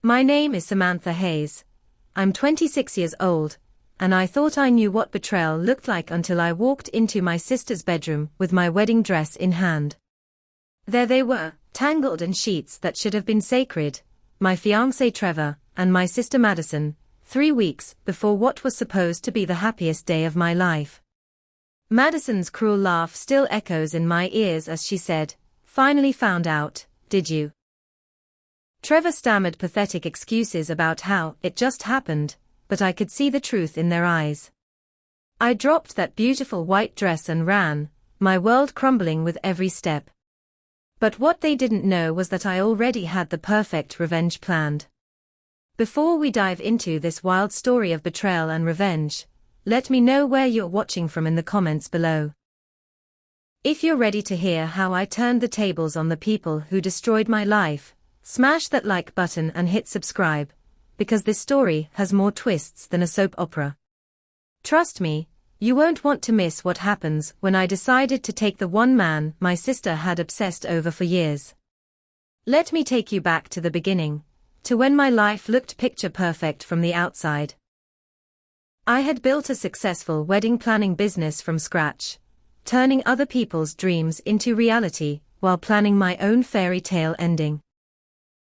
My name is Samantha Hayes. I'm 26 years old, and I thought I knew what betrayal looked like until I walked into my sister's bedroom with my wedding dress in hand. There they were, tangled in sheets that should have been sacred, my fiancé Trevor, and my sister Madison, 3 weeks before what was supposed to be the happiest day of my life. Madison's cruel laugh still echoes in my ears as she said, "Finally found out, did you?" Trevor stammered pathetic excuses about how it just happened, but I could see the truth in their eyes. I dropped that beautiful white dress and ran, my world crumbling with every step. But what they didn't know was that I already had the perfect revenge planned. Before we dive into this wild story of betrayal and revenge, let me know where you're watching from in the comments below. If you're ready to hear how I turned the tables on the people who destroyed my life, smash that like button and hit subscribe, because this story has more twists than a soap opera. Trust me, you won't want to miss what happens when I decided to take the one man my sister had obsessed over for years. Let me take you back to the beginning, to when my life looked picture perfect from the outside. I had built a successful wedding planning business from scratch, turning other people's dreams into reality while planning my own fairy tale ending.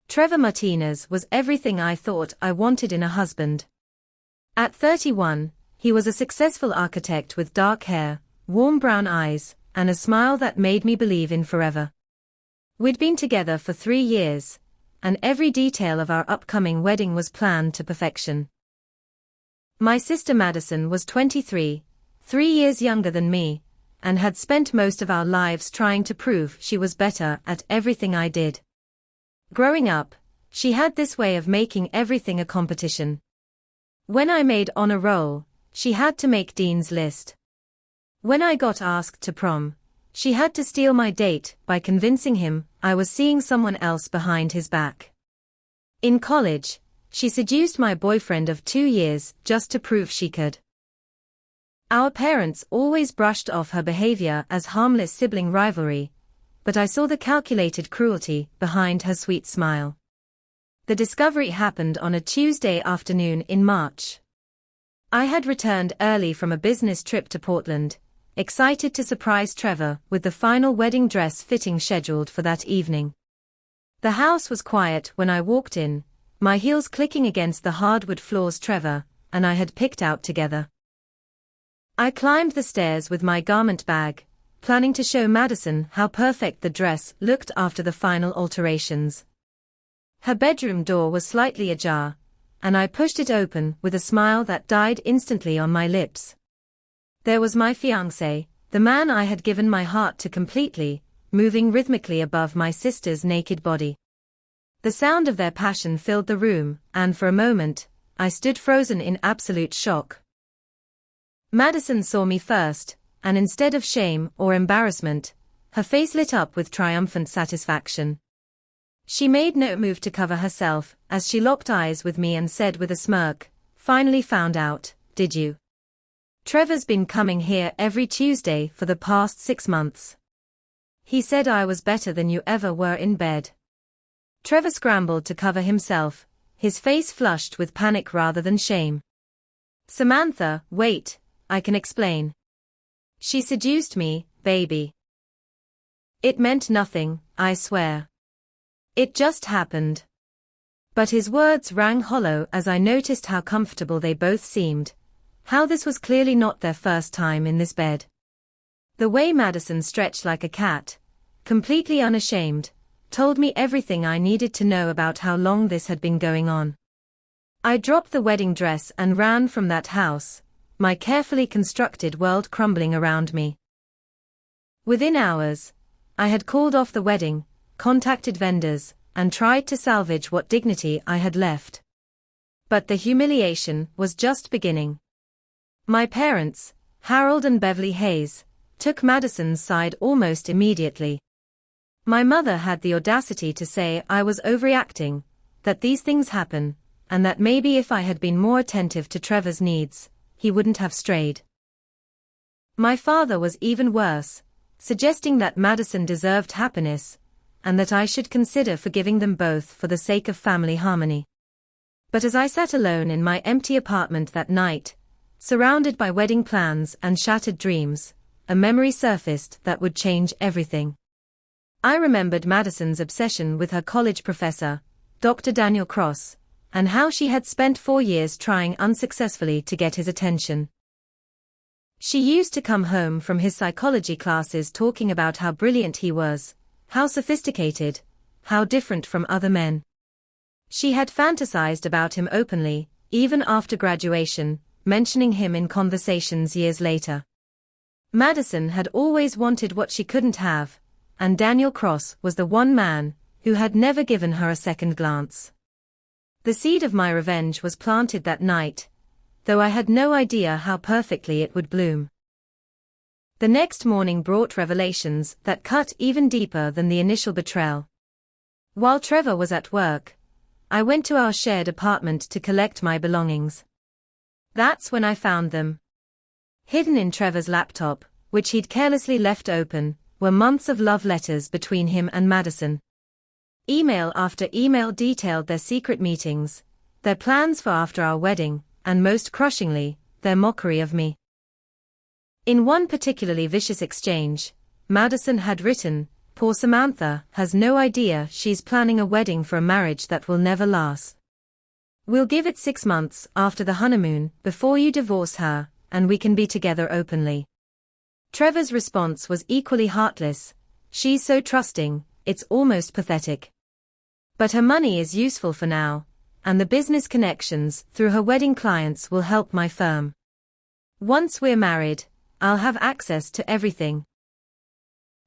Trevor Martinez was everything I thought I wanted in a husband. At 31, he was a successful architect with dark hair, warm brown eyes, and a smile that made me believe in forever. We'd been together for 3 years, and every detail of our upcoming wedding was planned to perfection. My sister Madison was 23, 3 years younger than me, and had spent most of our lives trying to prove she was better at everything I did. Growing up, she had this way of making everything a competition. When I made honor roll, she had to make Dean's List. When I got asked to prom, she had to steal my date by convincing him I was seeing someone else behind his back. In college, she seduced my boyfriend of 2 years just to prove she could. Our parents always brushed off her behavior as harmless sibling rivalry, but I saw the calculated cruelty behind her sweet smile. The discovery happened on a Tuesday afternoon in March. I had returned early from a business trip to Portland, excited to surprise Trevor with the final wedding dress fitting scheduled for that evening. The house was quiet when I walked in, my heels clicking against the hardwood floors Trevor and I had picked out together. I climbed the stairs with my garment bag, planning to show Madison how perfect the dress looked after the final alterations. Her bedroom door was slightly ajar, and I pushed it open with a smile that died instantly on my lips. There was my fiancé, the man I had given my heart to completely, moving rhythmically above my sister's naked body. The sound of their passion filled the room, and for a moment, I stood frozen in absolute shock. Madison saw me first, and instead of shame or embarrassment, her face lit up with triumphant satisfaction. She made no move to cover herself as she locked eyes with me and said with a smirk, "Finally found out, did you? Trevor's been coming here every Tuesday for the past 6 months. He said I was better than you ever were in bed." Trevor scrambled to cover himself, his face flushed with panic rather than shame. "Samantha, wait, I can explain. She seduced me, baby. It meant nothing, I swear. It just happened." But his words rang hollow as I noticed how comfortable they both seemed, how this was clearly not their first time in this bed. The way Madison stretched like a cat, completely unashamed, told me everything I needed to know about how long this had been going on. I dropped the wedding dress and ran from that house, my carefully constructed world crumbling around me. Within hours, I had called off the wedding, contacted vendors, and tried to salvage what dignity I had left. But the humiliation was just beginning. My parents, Harold and Beverly Hayes, took Madison's side almost immediately. My mother had the audacity to say I was overreacting, that these things happen, and that maybe if I had been more attentive to Trevor's needs, he wouldn't have strayed. My father was even worse, suggesting that Madison deserved happiness, and that I should consider forgiving them both for the sake of family harmony. But as I sat alone in my empty apartment that night, surrounded by wedding plans and shattered dreams, a memory surfaced that would change everything. I remembered Madison's obsession with her college professor, Dr. Daniel Cross, and how she had spent 4 years trying unsuccessfully to get his attention. She used to come home from his psychology classes talking about how brilliant he was, how sophisticated, how different from other men. She had fantasized about him openly, even after graduation, mentioning him in conversations years later. Madison had always wanted what she couldn't have, and Daniel Cross was the one man who had never given her a second glance. The seed of my revenge was planted that night, though I had no idea how perfectly it would bloom. The next morning brought revelations that cut even deeper than the initial betrayal. While Trevor was at work, I went to our shared apartment to collect my belongings. That's when I found them. Hidden in Trevor's laptop, which he'd carelessly left open, were months of love letters between him and Madison. Email after email detailed their secret meetings, their plans for after our wedding, and most crushingly, their mockery of me. In one particularly vicious exchange, Madison had written, "Poor Samantha has no idea she's planning a wedding for a marriage that will never last. We'll give it 6 months after the honeymoon before you divorce her, and we can be together openly." Trevor's response was equally heartless. "She's so trusting, it's almost pathetic. But her money is useful for now, and the business connections through her wedding clients will help my firm. Once we're married, I'll have access to everything."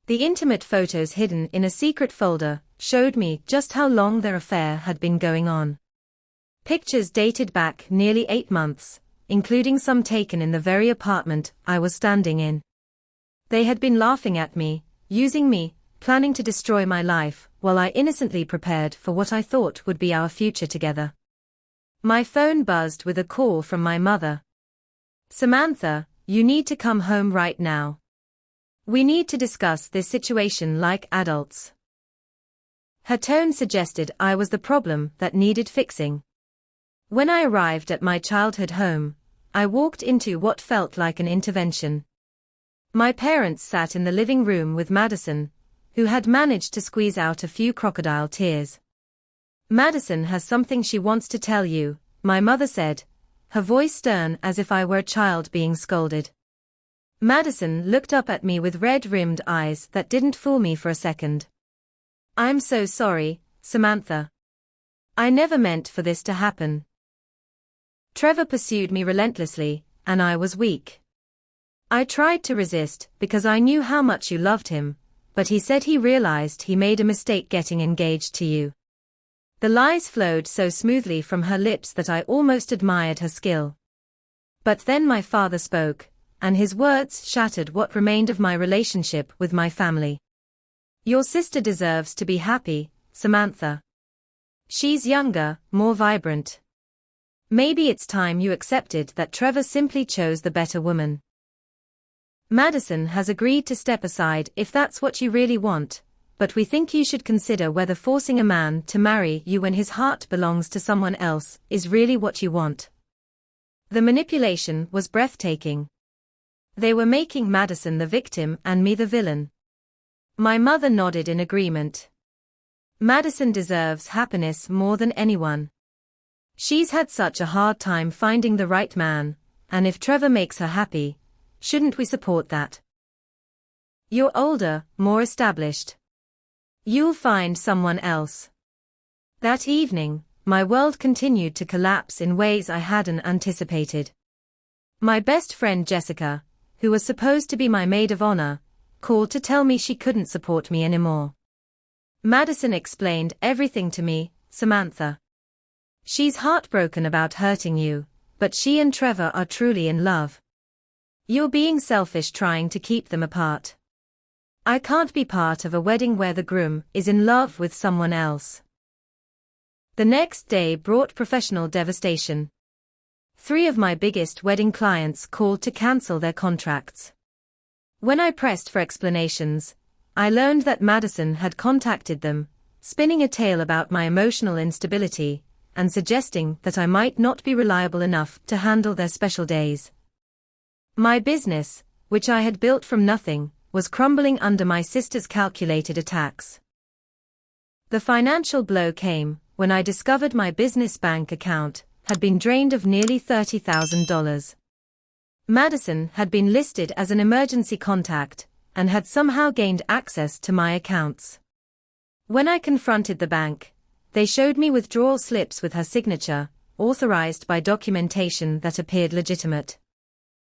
The intimate photos hidden in a secret folder showed me just how long their affair had been going on. Pictures dated back nearly 8 months, including some taken in the very apartment I was standing in. They had been laughing at me, using me, planning to destroy my life, while I innocently prepared for what I thought would be our future together. My phone buzzed with a call from my mother. "Samantha, you need to come home right now. We need to discuss this situation like adults." Her tone suggested I was the problem that needed fixing. When I arrived at my childhood home, I walked into what felt like an intervention. My parents sat in the living room with Madison, who had managed to squeeze out a few crocodile tears. "Madison has something she wants to tell you," my mother said, her voice stern as if I were a child being scolded. Madison looked up at me with red-rimmed eyes that didn't fool me for a second. "I'm so sorry, Samantha. I never meant for this to happen." Trevor pursued me relentlessly, and I was weak. I tried to resist because I knew how much you loved him, but he said he realized he made a mistake getting engaged to you. The lies flowed so smoothly from her lips that I almost admired her skill. But then my father spoke, and his words shattered what remained of my relationship with my family. "Your sister deserves to be happy, Samantha. She's younger, more vibrant. Maybe it's time you accepted that Trevor simply chose the better woman. Madison has agreed to step aside if that's what you really want, but we think you should consider whether forcing a man to marry you when his heart belongs to someone else is really what you want." The manipulation was breathtaking. They were making Madison the victim and me the villain. My mother nodded in agreement. "Madison deserves happiness more than anyone. She's had such a hard time finding the right man, and if Trevor makes her happy, shouldn't we support that? You're older, more established. You'll find someone else." That evening, my world continued to collapse in ways I hadn't anticipated. My best friend Jessica, who was supposed to be my maid of honor, called to tell me she couldn't support me anymore. "Madison explained everything to me, Samantha. She's heartbroken about hurting you, but she and Trevor are truly in love. You're being selfish trying to keep them apart. I can't be part of a wedding where the groom is in love with someone else." The next day brought professional devastation. 3 of my biggest wedding clients called to cancel their contracts. When I pressed for explanations, I learned that Madison had contacted them, spinning a tale about my emotional instability, and suggesting that I might not be reliable enough to handle their special days. My business, which I had built from nothing, was crumbling under my sister's calculated attacks. The financial blow came when I discovered my business bank account had been drained of nearly $30,000. Madison had been listed as an emergency contact and had somehow gained access to my accounts. When I confronted the bank, they showed me withdrawal slips with her signature, authorized by documentation that appeared legitimate.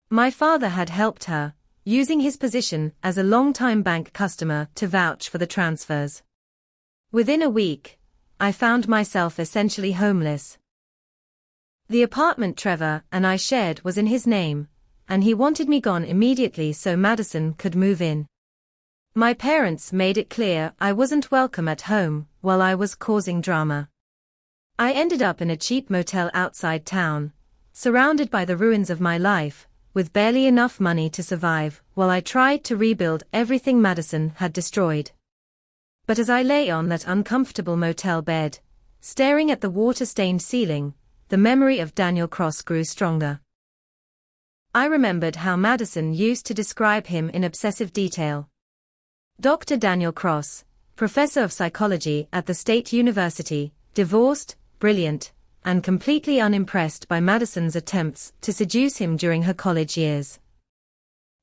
My father had helped her, using his position as a long-time bank customer to vouch for the transfers. Within a week, I found myself essentially homeless. The apartment Trevor and I shared was in his name, and he wanted me gone immediately so Madison could move in. My parents made it clear I wasn't welcome at home while I was causing drama. I ended up in a cheap motel outside town, surrounded by the ruins of my life, with barely enough money to survive while I tried to rebuild everything Madison had destroyed. But as I lay on that uncomfortable motel bed, staring at the water-stained ceiling, the memory of Daniel Cross grew stronger. I remembered how Madison used to describe him in obsessive detail. Dr. Daniel Cross, professor of psychology at the State University, divorced, brilliant, and completely unimpressed by Madison's attempts to seduce him during her college years.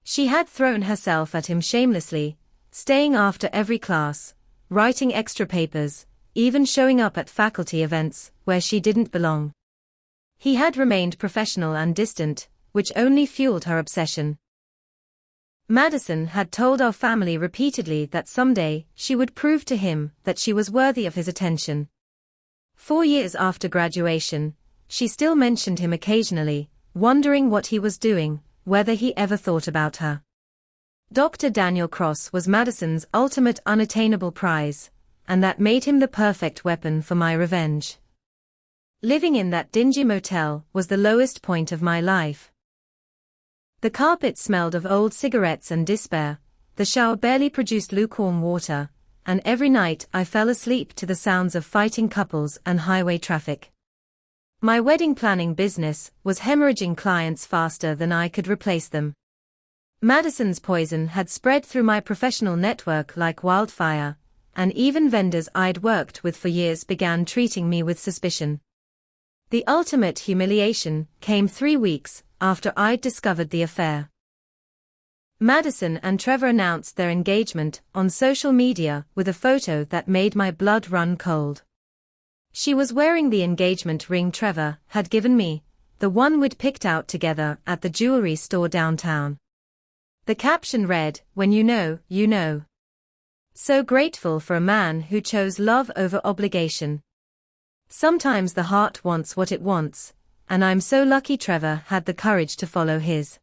She had thrown herself at him shamelessly, staying after every class, writing extra papers, even showing up at faculty events where she didn't belong. He had remained professional and distant, which only fueled her obsession. Madison had told our family repeatedly that someday she would prove to him that she was worthy of his attention. 4 years after graduation, she still mentioned him occasionally, wondering what he was doing, whether he ever thought about her. Dr. Daniel Cross was Madison's ultimate unattainable prize, and that made him the perfect weapon for my revenge. Living in that dingy motel was the lowest point of my life. The carpet smelled of old cigarettes and despair, the shower barely produced lukewarm water, and every night I fell asleep to the sounds of fighting couples and highway traffic. My wedding planning business was hemorrhaging clients faster than I could replace them. Madison's poison had spread through my professional network like wildfire, and even vendors I'd worked with for years began treating me with suspicion. The ultimate humiliation came 3 weeks after I'd discovered the affair. Madison and Trevor announced their engagement on social media with a photo that made my blood run cold. She was wearing the engagement ring Trevor had given me, the one we'd picked out together at the jewelry store downtown. The caption read, "When you know, you know." So grateful for a man who chose love over obligation. Sometimes the heart wants what it wants, and I'm so lucky Trevor had the courage to follow his.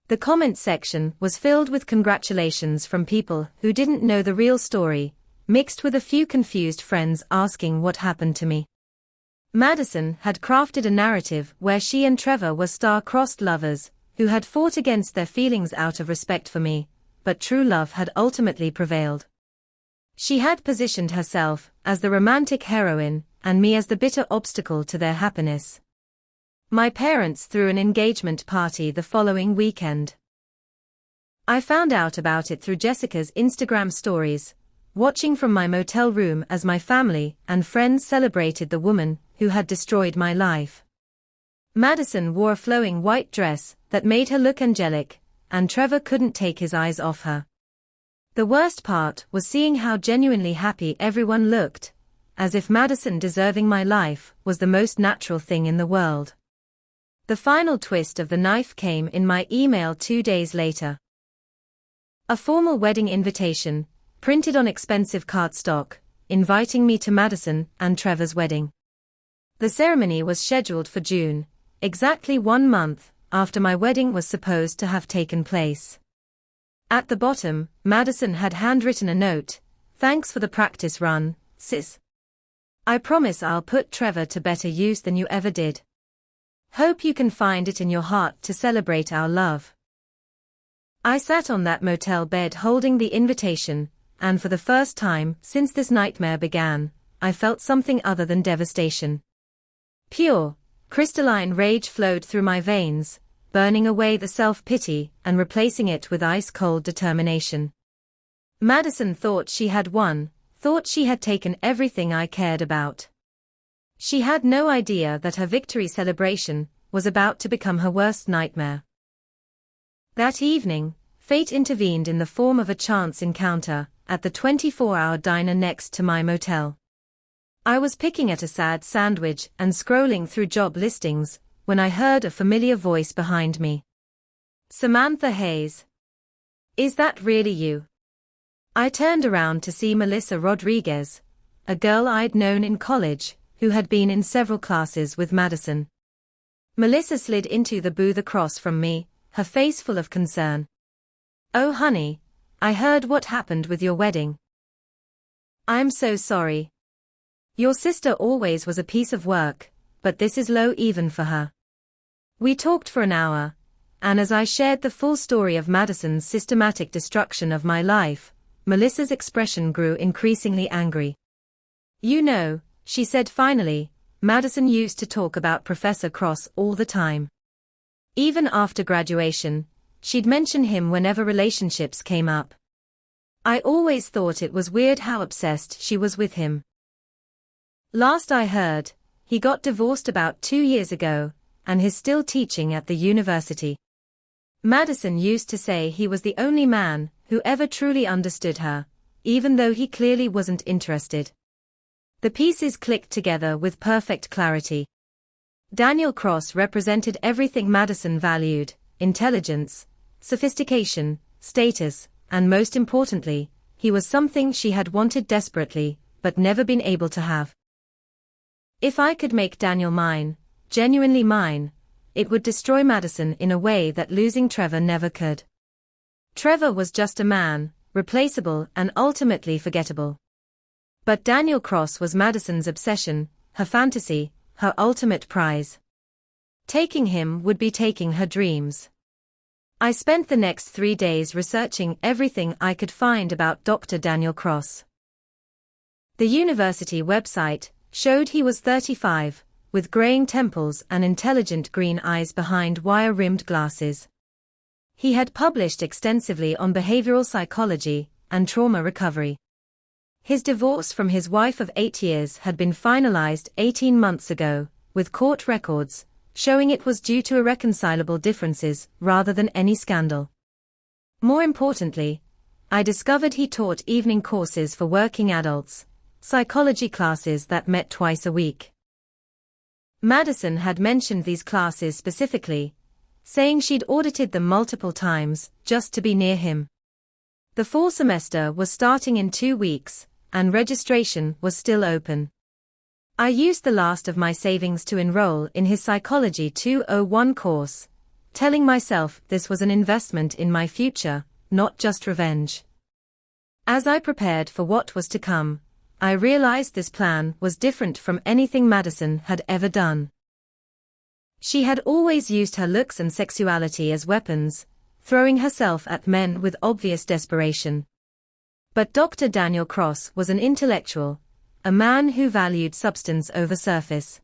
The comment section was filled with congratulations from people who didn't know the real story, mixed with a few confused friends asking what happened to me. Madison had crafted a narrative where she and Trevor were star-crossed lovers, who had fought against their feelings out of respect for me, but true love had ultimately prevailed. She had positioned herself as the romantic heroine, and me as the bitter obstacle to their happiness. My parents threw an engagement party the following weekend. I found out about it through Jessica's Instagram stories, watching from my motel room as my family and friends celebrated the woman who had destroyed my life. Madison wore a flowing white dress that made her look angelic, and Trevor couldn't take his eyes off her. The worst part was seeing how genuinely happy everyone looked, as if Madison deserving my life was the most natural thing in the world. The final twist of the knife came in my email 2 days later. A formal wedding invitation, printed on expensive cardstock, inviting me to Madison and Trevor's wedding. The ceremony was scheduled for June, exactly 1 month after my wedding was supposed to have taken place. At the bottom, Madison had handwritten a note, "Thanks for the practice run, sis. I promise I'll put Trevor to better use than you ever did. Hope you can find it in your heart to celebrate our love." I sat on that motel bed holding the invitation, and for the first time since this nightmare began, I felt something other than devastation. Pure, crystalline rage flowed through my veins, burning away the self-pity and replacing it with ice-cold determination. Madison thought she had won, thought she had taken everything I cared about. She had no idea that her victory celebration was about to become her worst nightmare. That evening, fate intervened in the form of a chance encounter at the 24-hour diner next to my motel. I was picking at a sad sandwich and scrolling through job listings when I heard a familiar voice behind me. "Samantha Hayes. Is that really you?" I turned around to see Melissa Rodriguez, a girl I'd known in college, who had been in several classes with Madison. Melissa slid into the booth across from me, her face full of concern. "Oh honey, I heard what happened with your wedding. I'm so sorry. Your sister always was a piece of work, but this is low even for her." We talked for an hour, and as I shared the full story of Madison's systematic destruction of my life, Melissa's expression grew increasingly angry. "You know," she said finally, "Madison used to talk about Professor Cross all the time. Even after graduation, she'd mention him whenever relationships came up. I always thought it was weird how obsessed she was with him. Last I heard, he got divorced about 2 years ago, and is still teaching at the university. Madison used to say he was the only man who ever truly understood her, even though he clearly wasn't interested." The pieces clicked together with perfect clarity. Daniel Cross represented everything Madison valued: intelligence, sophistication, status, and most importantly, he was something she had wanted desperately, but never been able to have. If I could make Daniel mine, genuinely mine, it would destroy Madison in a way that losing Trevor never could. Trevor was just a man, replaceable and ultimately forgettable. But Daniel Cross was Madison's obsession, her fantasy, her ultimate prize. Taking him would be taking her dreams. I spent the next 3 days researching everything I could find about Dr. Daniel Cross. The university website showed he was 35, with graying temples and intelligent green eyes behind wire-rimmed glasses. He had published extensively on behavioral psychology and trauma recovery. His divorce from his wife of 8 years had been finalized 18 months ago, with court records showing it was due to irreconcilable differences rather than any scandal. More importantly, I discovered he taught evening courses for working adults, psychology classes that met twice a week. Madison had mentioned these classes specifically, saying she'd audited them multiple times just to be near him. The fall semester was starting in 2 weeks, and registration was still open. I used the last of my savings to enroll in his Psychology 201 course, telling myself this was an investment in my future, not just revenge. As I prepared for what was to come, I realized this plan was different from anything Madison had ever done. She had always used her looks and sexuality as weapons, throwing herself at men with obvious desperation. But Dr. Daniel Cross was an intellectual, a man who valued substance over surface.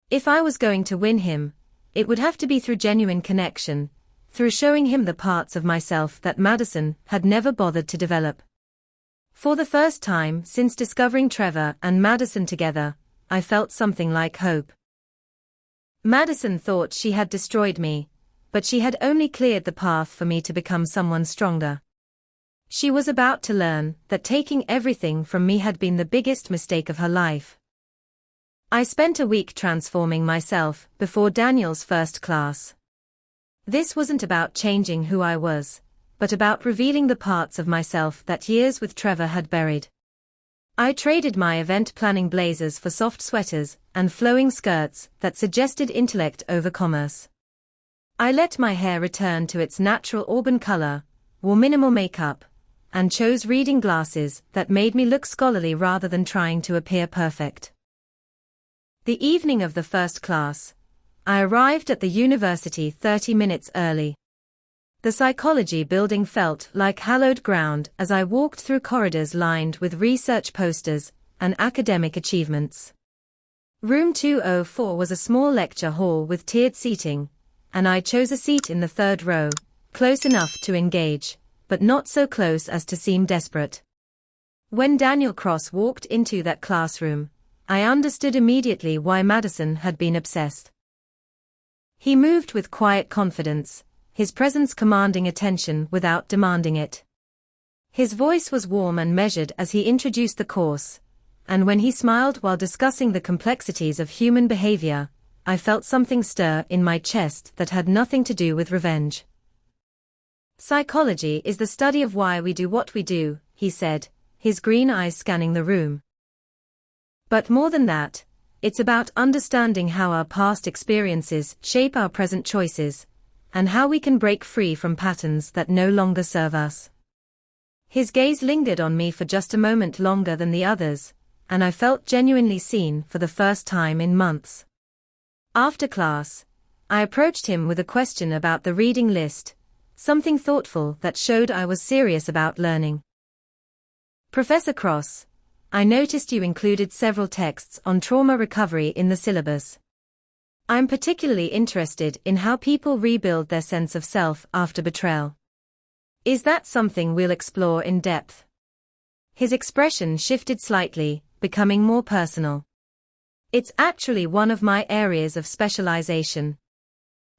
If I was going to win him, it would have to be through genuine connection, through showing him the parts of myself that Madison had never bothered to develop. For the first time since discovering Trevor and Madison together, I felt something like hope. Madison thought she had destroyed me, but she had only cleared the path for me to become someone stronger. She was about to learn that taking everything from me had been the biggest mistake of her life. I spent a week transforming myself before Daniel's first class. This wasn't about changing who I was, but about revealing the parts of myself that years with Trevor had buried. I traded my event planning blazers for soft sweaters and flowing skirts that suggested intellect over commerce. I let my hair return to its natural auburn color, wore minimal makeup, and chose reading glasses that made me look scholarly rather than trying to appear perfect. The evening of the first class, I arrived at the university 30 minutes early. The psychology building felt like hallowed ground as I walked through corridors lined with research posters, and academic achievements. Room 204 was a small lecture hall with tiered seating, and I chose a seat in the third row, close enough to engage, but not so close as to seem desperate. When Daniel Cross walked into that classroom, I understood immediately why Madison had been obsessed. He moved with quiet confidence, his presence commanding attention without demanding it. His voice was warm and measured as he introduced the course, and when he smiled while discussing the complexities of human behavior, I felt something stir in my chest that had nothing to do with revenge. Psychology is the study of why we do what we do, he said, his green eyes scanning the room. But more than that, it's about understanding how our past experiences shape our present choices, and how we can break free from patterns that no longer serve us. His gaze lingered on me for just a moment longer than the others, and I felt genuinely seen for the first time in months. After class, I approached him with a question about the reading list, something thoughtful that showed I was serious about learning. Professor Cross, I noticed you included several texts on trauma recovery in the syllabus. I'm particularly interested in how people rebuild their sense of self after betrayal. Is that something we'll explore in depth? His expression shifted slightly, becoming more personal. It's actually one of my areas of specialization.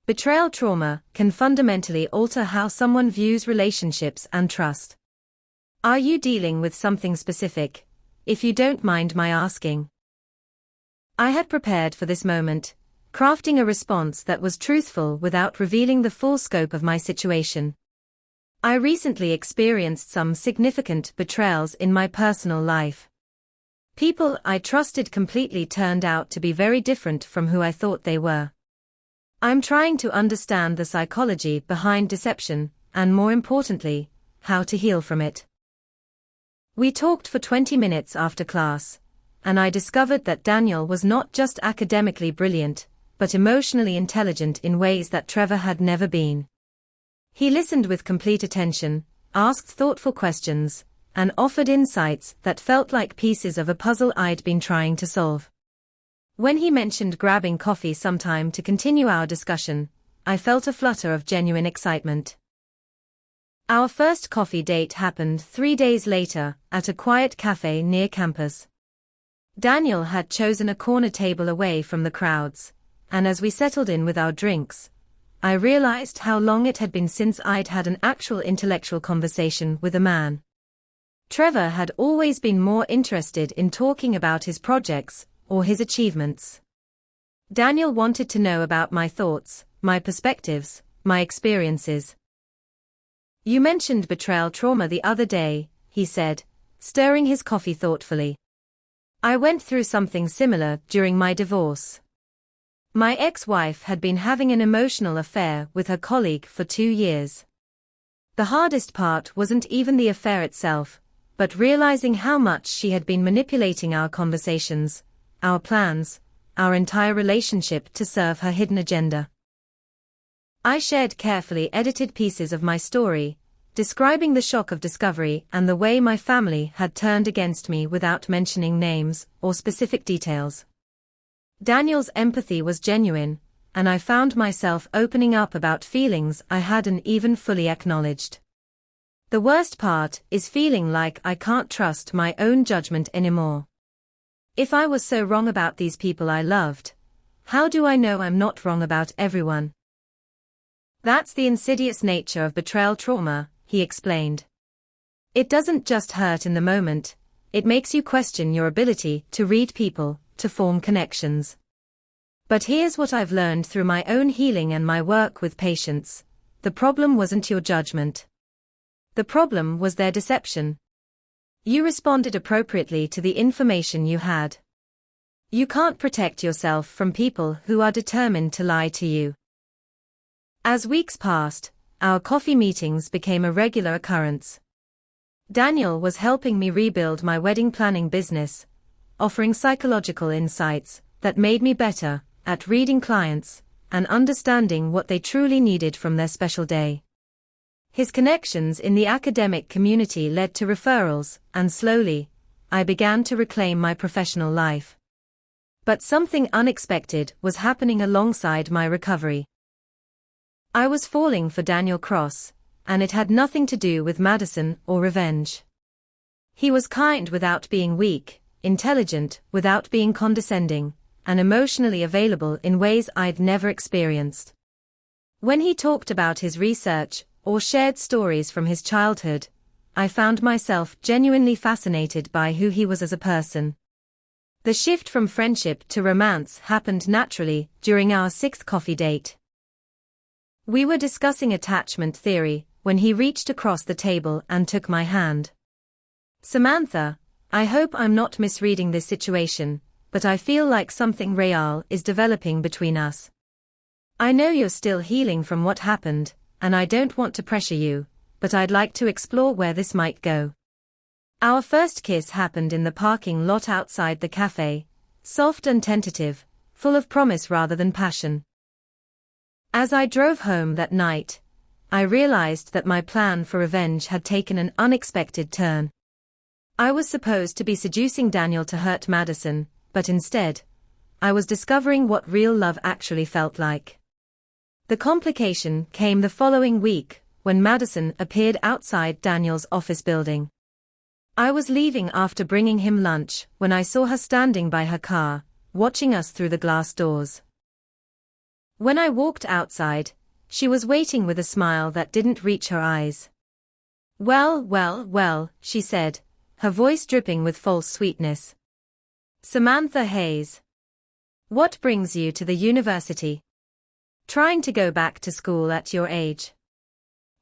Betrayal trauma can fundamentally alter how someone views relationships and trust. Are you dealing with something specific, if you don't mind my asking? I had prepared for this moment, crafting a response that was truthful without revealing the full scope of my situation. I recently experienced some significant betrayals in my personal life. People I trusted completely turned out to be very different from who I thought they were. I'm trying to understand the psychology behind deception, and more importantly, how to heal from it. We talked for 20 minutes after class, and I discovered that Daniel was not just academically brilliant, but emotionally intelligent in ways that Trevor had never been. He listened with complete attention, asked thoughtful questions, and offered insights that felt like pieces of a puzzle I'd been trying to solve. When he mentioned grabbing coffee sometime to continue our discussion, I felt a flutter of genuine excitement. Our first coffee date happened 3 days later, at a quiet cafe near campus. Daniel had chosen a corner table away from the crowds, and as we settled in with our drinks, I realized how long it had been since I'd had an actual intellectual conversation with a man. Trevor had always been more interested in talking about his projects, or his achievements. Daniel wanted to know about my thoughts, my perspectives, my experiences. You mentioned betrayal trauma the other day, he said, stirring his coffee thoughtfully. I went through something similar during my divorce. My ex-wife had been having an emotional affair with her colleague for 2 years. The hardest part wasn't even the affair itself, but realizing how much she had been manipulating our conversations, our plans, our entire relationship to serve her hidden agenda. I shared carefully edited pieces of my story, describing the shock of discovery and the way my family had turned against me without mentioning names or specific details. Daniel's empathy was genuine, and I found myself opening up about feelings I hadn't even fully acknowledged. The worst part is feeling like I can't trust my own judgment anymore. If I was so wrong about these people I loved, how do I know I'm not wrong about everyone? That's the insidious nature of betrayal trauma, he explained. It doesn't just hurt in the moment, it makes you question your ability to read people, to form connections. But here's what I've learned through my own healing and my work with patients: the problem wasn't your judgment. The problem was their deception. You responded appropriately to the information you had. You can't protect yourself from people who are determined to lie to you. As weeks passed, our coffee meetings became a regular occurrence. Daniel was helping me rebuild my wedding planning business, offering psychological insights that made me better at reading clients and understanding what they truly needed from their special day. His connections in the academic community led to referrals, and slowly, I began to reclaim my professional life. But something unexpected was happening alongside my recovery. I was falling for Daniel Cross, and it had nothing to do with Madison or revenge. He was kind without being weak, intelligent without being condescending, and emotionally available in ways I'd never experienced. When he talked about his research or shared stories from his childhood, I found myself genuinely fascinated by who he was as a person. The shift from friendship to romance happened naturally during our 6th coffee date. We were discussing attachment theory when he reached across the table and took my hand. "Samantha, I hope I'm not misreading this situation, but I feel like something real is developing between us. I know you're still healing from what happened, and I don't want to pressure you, but I'd like to explore where this might go." Our first kiss happened in the parking lot outside the cafe, soft and tentative, full of promise rather than passion. As I drove home that night, I realized that my plan for revenge had taken an unexpected turn. I was supposed to be seducing Daniel to hurt Madison, but instead, I was discovering what real love actually felt like. The complication came the following week, when Madison appeared outside Daniel's office building. I was leaving after bringing him lunch when I saw her standing by her car, watching us through the glass doors. When I walked outside, she was waiting with a smile that didn't reach her eyes. Well, she said, her voice dripping with false sweetness. "Samantha Hayes. What brings you to the university? Trying to go back to school at your age?"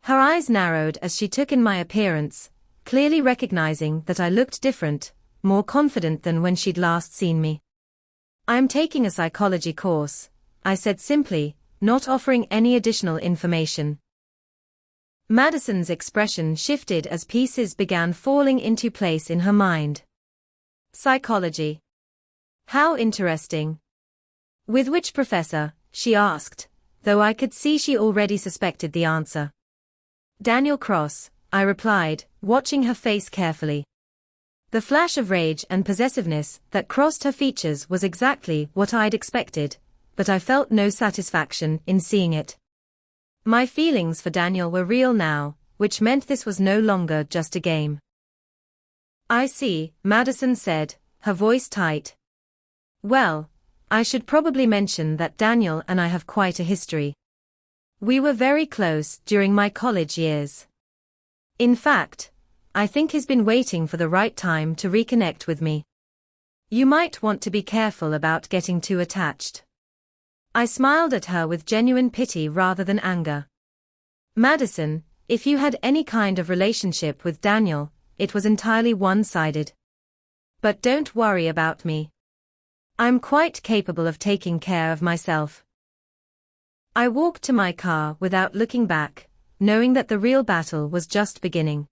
Her eyes narrowed as she took in my appearance, clearly recognizing that I looked different, more confident than when she'd last seen me. "I'm taking a psychology course," I said simply, not offering any additional information. Madison's expression shifted as pieces began falling into place in her mind. "Psychology? How interesting. With which professor?" she asked, though I could see she already suspected the answer. "Daniel Cross," I replied, watching her face carefully. The flash of rage and possessiveness that crossed her features was exactly what I'd expected, but I felt no satisfaction in seeing it. My feelings for Daniel were real now, which meant this was no longer just a game. "I see," Madison said, her voice tight. "Well, I should probably mention that Daniel and I have quite a history. We were very close during my college years. In fact, I think he's been waiting for the right time to reconnect with me. You might want to be careful about getting too attached." I smiled at her with genuine pity rather than anger. "Madison, if you had any kind of relationship with Daniel, it was entirely one-sided. But don't worry about me. I'm quite capable of taking care of myself." I walked to my car without looking back, knowing that the real battle was just beginning.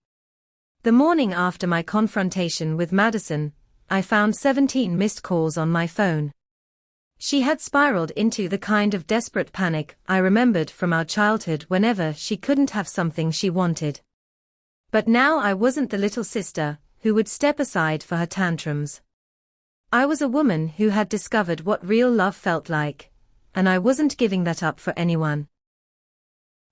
The morning after my confrontation with Madison, I found 17 missed calls on my phone. She had spiraled into the kind of desperate panic I remembered from our childhood whenever she couldn't have something she wanted. But now I wasn't the little sister who would step aside for her tantrums. I was a woman who had discovered what real love felt like, and I wasn't giving that up for anyone.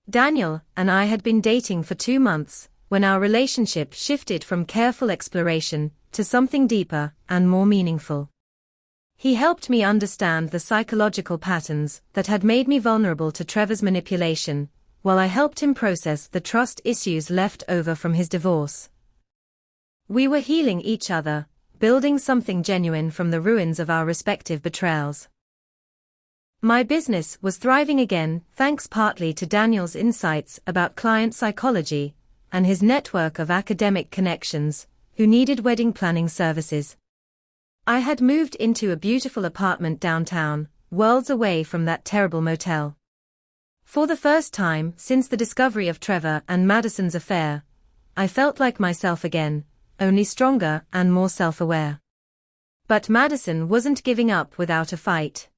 Daniel and I had been dating for 2 months when our relationship shifted from careful exploration to something deeper and more meaningful. He helped me understand the psychological patterns that had made me vulnerable to Trevor's manipulation, while I helped him process the trust issues left over from his divorce. We were healing each other, building something genuine from the ruins of our respective betrayals. My business was thriving again, thanks partly to Daniel's insights about client psychology and his network of academic connections who needed wedding planning services. I had moved into a beautiful apartment downtown, worlds away from that terrible motel. For the first time since the discovery of Trevor and Madison's affair, I felt like myself again, only stronger and more self-aware. But Madison wasn't giving up without a fight.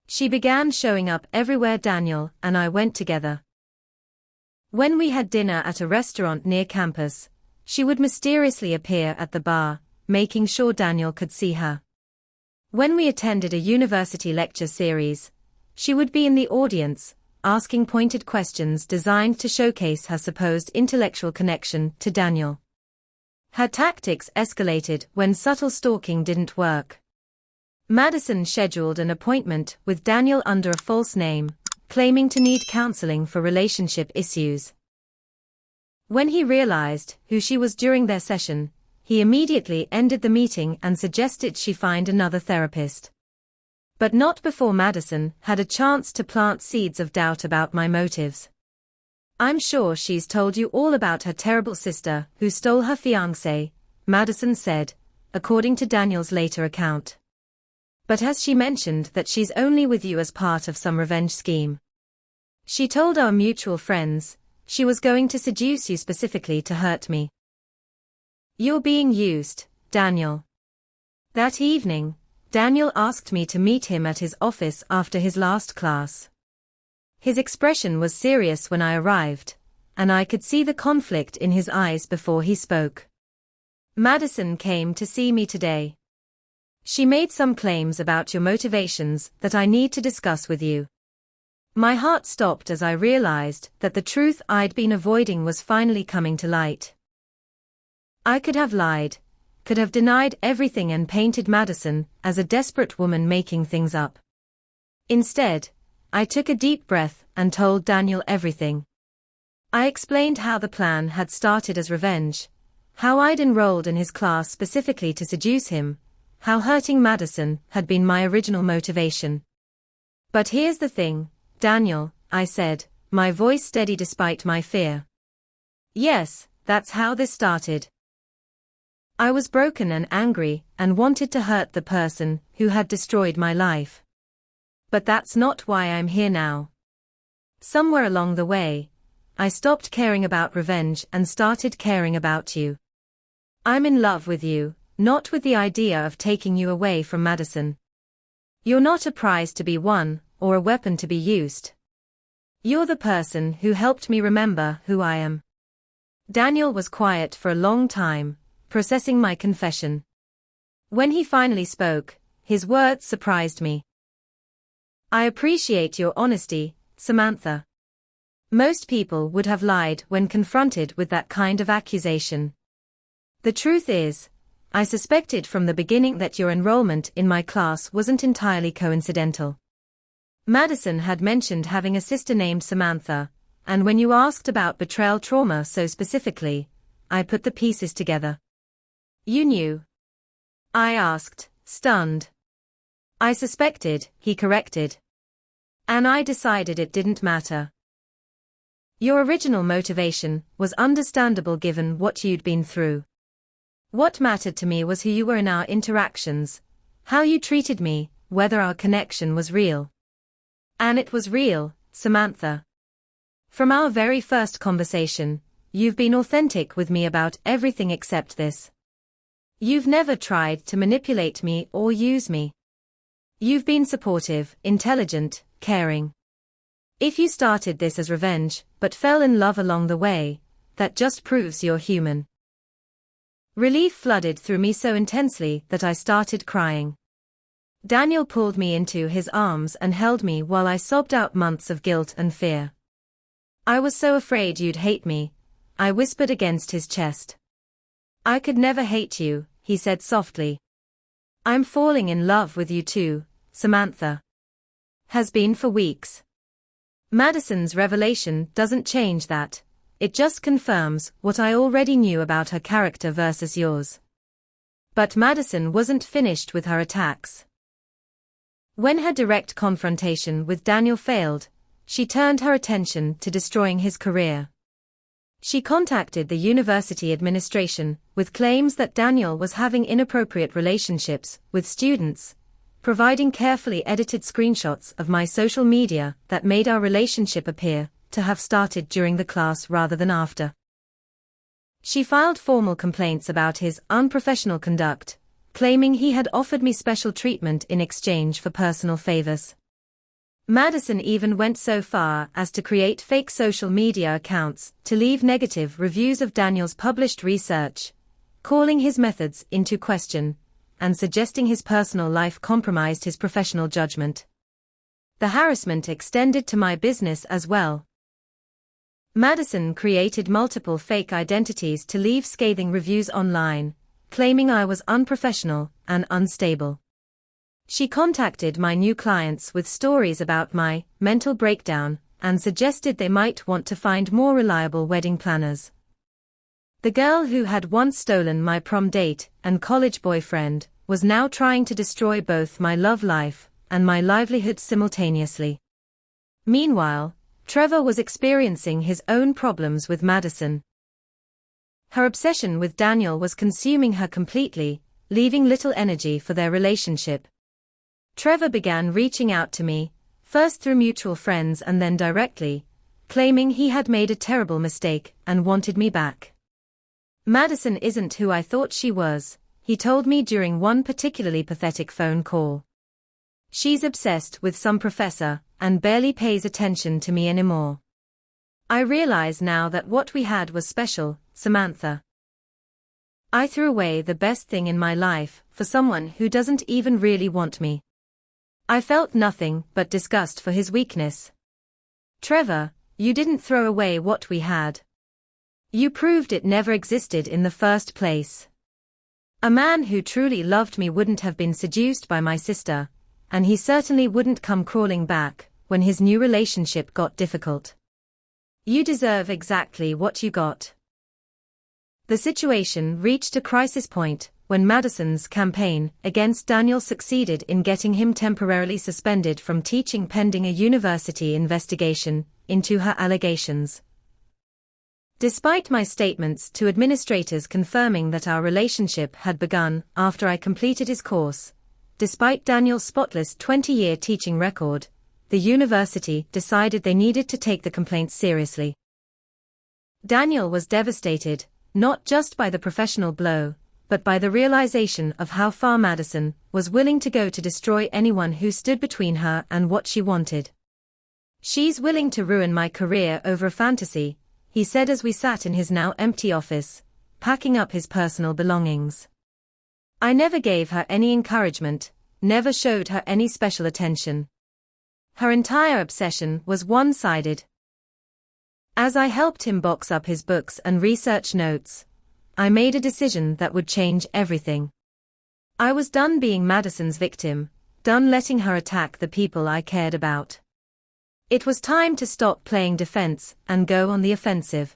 She began showing up everywhere Daniel and I went together. When we had dinner at a restaurant near campus, she would mysteriously appear at the bar, making sure Daniel could see her. When we attended a university lecture series, she would be in the audience, asking pointed questions designed to showcase her supposed intellectual connection to Daniel. Her tactics escalated when subtle stalking didn't work. Madison scheduled an appointment with Daniel under a false name, claiming to need counseling for relationship issues. When he realized who she was during their session, he immediately ended the meeting and suggested she find another therapist. But not before Madison had a chance to plant seeds of doubt about my motives. "I'm sure she's told you all about her terrible sister who stole her fiancé," Madison said, according to Daniel's later account. "But has she mentioned that she's only with you as part of some revenge scheme? She told our mutual friends she was going to seduce you specifically to hurt me. You're being used, Daniel." That evening, Daniel asked me to meet him at his office after his last class. His expression was serious when I arrived, and I could see the conflict in his eyes before he spoke. "Madison came to see me today. She made some claims about your motivations that I need to discuss with you." My heart stopped as I realized that the truth I'd been avoiding was finally coming to light. I could have lied, could have denied everything and painted Madison as a desperate woman making things up. Instead, I took a deep breath and told Daniel everything. I explained how the plan had started as revenge, how I'd enrolled in his class specifically to seduce him, how hurting Madison had been my original motivation. "But here's the thing, Daniel," I said, my voice steady despite my fear. "Yes, that's how this started. I was broken and angry and wanted to hurt the person who had destroyed my life. But that's not why I'm here now. Somewhere along the way, I stopped caring about revenge and started caring about you. I'm in love with you, not with the idea of taking you away from Madison. You're not a prize to be won, or a weapon to be used. You're the person who helped me remember who I am." Daniel was quiet for a long time, processing my confession. When he finally spoke, his words surprised me. "I appreciate your honesty, Samantha. Most people would have lied when confronted with that kind of accusation. The truth is, I suspected from the beginning that your enrollment in my class wasn't entirely coincidental. Madison had mentioned having a sister named Samantha, and when you asked about betrayal trauma so specifically, I put the pieces together." "You knew?" I asked, stunned. "I suspected," he corrected. "And I decided it didn't matter. Your original motivation was understandable given what you'd been through. What mattered to me was who you were in our interactions, how you treated me, whether our connection was real. And it was real, Samantha. From our very first conversation, you've been authentic with me about everything except this. You've never tried to manipulate me or use me. You've been supportive, intelligent, caring. If you started this as revenge, but fell in love along the way, that just proves you're human." Relief flooded through me so intensely that I started crying. Daniel pulled me into his arms and held me while I sobbed out months of guilt and fear. "I was so afraid you'd hate me," I whispered against his chest. "I could never hate you," he said softly. "I'm falling in love with you too, Samantha. Has been for weeks." Madison's revelation doesn't change that, it just confirms what I already knew about her character versus yours. But Madison wasn't finished with her attacks. When her direct confrontation with Daniel failed, she turned her attention to destroying his career. She contacted the university administration with claims that Daniel was having inappropriate relationships with students, providing carefully edited screenshots of my social media that made our relationship appear to have started during the class rather than after. She filed formal complaints about his unprofessional conduct, claiming he had offered me special treatment in exchange for personal favors. Madison even went so far as to create fake social media accounts to leave negative reviews of Daniel's published research, calling his methods into question, and suggesting his personal life compromised his professional judgment. The harassment extended to my business as well. Madison created multiple fake identities to leave scathing reviews online, claiming I was unprofessional and unstable. She contacted my new clients with stories about my mental breakdown and suggested they might want to find more reliable wedding planners. The girl who had once stolen my prom date and college boyfriend was now trying to destroy both my love life and my livelihood simultaneously. Meanwhile, Trevor was experiencing his own problems with Madison. Her obsession with Daniel was consuming her completely, leaving little energy for their relationship. Trevor began reaching out to me, first through mutual friends and then directly, claiming he had made a terrible mistake and wanted me back. Madison isn't who I thought she was, he told me during one particularly pathetic phone call. She's obsessed with some professor and barely pays attention to me anymore. I realize now that what we had was special, Samantha. I threw away the best thing in my life for someone who doesn't even really want me. I felt nothing but disgust for his weakness. Trevor, you didn't throw away what we had. You proved it never existed in the first place. A man who truly loved me wouldn't have been seduced by my sister, and he certainly wouldn't come crawling back when his new relationship got difficult. You deserve exactly what you got. The situation reached a crisis point when Madison's campaign against Daniel succeeded in getting him temporarily suspended from teaching pending a university investigation into her allegations. Despite my statements to administrators confirming that our relationship had begun after I completed his course, despite Daniel's spotless 20-year teaching record, the university decided they needed to take the complaints seriously. Daniel was devastated, not just by the professional blow, but by the realization of how far Madison was willing to go to destroy anyone who stood between her and what she wanted. She's willing to ruin my career over a fantasy, he said as we sat in his now empty office, packing up his personal belongings. I never gave her any encouragement, never showed her any special attention. Her entire obsession was one-sided. As I helped him box up his books and research notes, I made a decision that would change everything. I was done being Madison's victim, done letting her attack the people I cared about. It was time to stop playing defense and go on the offensive.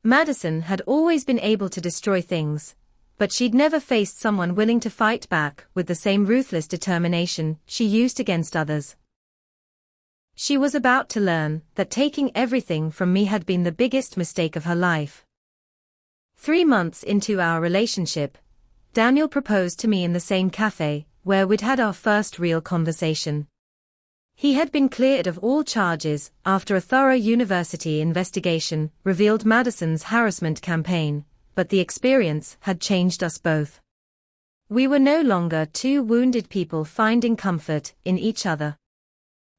Madison had always been able to destroy things, but she'd never faced someone willing to fight back with the same ruthless determination she used against others. She was about to learn that taking everything from me had been the biggest mistake of her life. 3 months into our relationship, Daniel proposed to me in the same cafe where we'd had our first real conversation. He had been cleared of all charges after a thorough university investigation revealed Madison's harassment campaign, but the experience had changed us both. We were no longer two wounded people finding comfort in each other.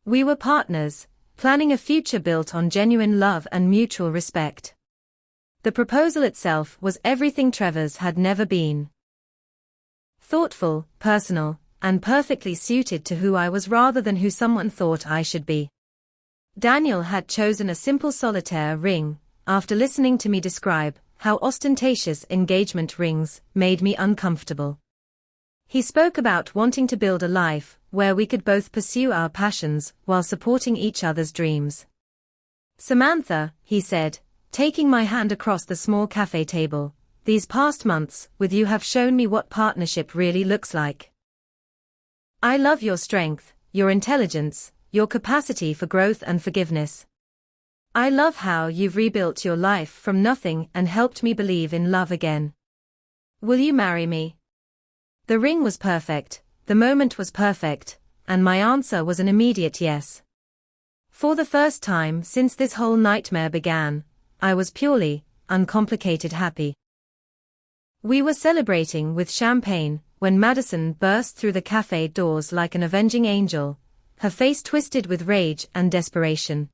We were partners, planning a future built on genuine love and mutual respect. The proposal itself was everything Trevor's had never been. Thoughtful, personal, and perfectly suited to who I was rather than who someone thought I should be. Daniel had chosen a simple solitaire ring, after listening to me describe how ostentatious engagement rings made me uncomfortable. He spoke about wanting to build a life where we could both pursue our passions while supporting each other's dreams. Samantha, he said, taking my hand across the small cafe table, these past months with you have shown me what partnership really looks like. I love your strength, your intelligence, your capacity for growth and forgiveness. I love how you've rebuilt your life from nothing and helped me believe in love again. Will you marry me? The ring was perfect, the moment was perfect, and my answer was an immediate yes. For the first time since this whole nightmare began, I was purely, uncomplicated happy. We were celebrating with champagne when Madison burst through the cafe doors like an avenging angel, her face twisted with rage and desperation.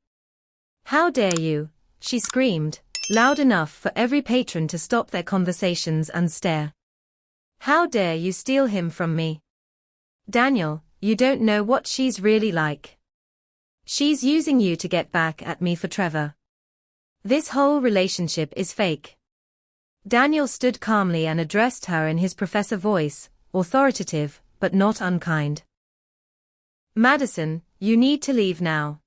How dare you, she screamed, loud enough for every patron to stop their conversations and stare. "How dare you steal him from me? Daniel, you don't know what she's really like. She's using you to get back at me for Trevor. This whole relationship is fake." Daniel stood calmly and addressed her in his professor voice, authoritative, but not unkind. "Madison, you need to leave now.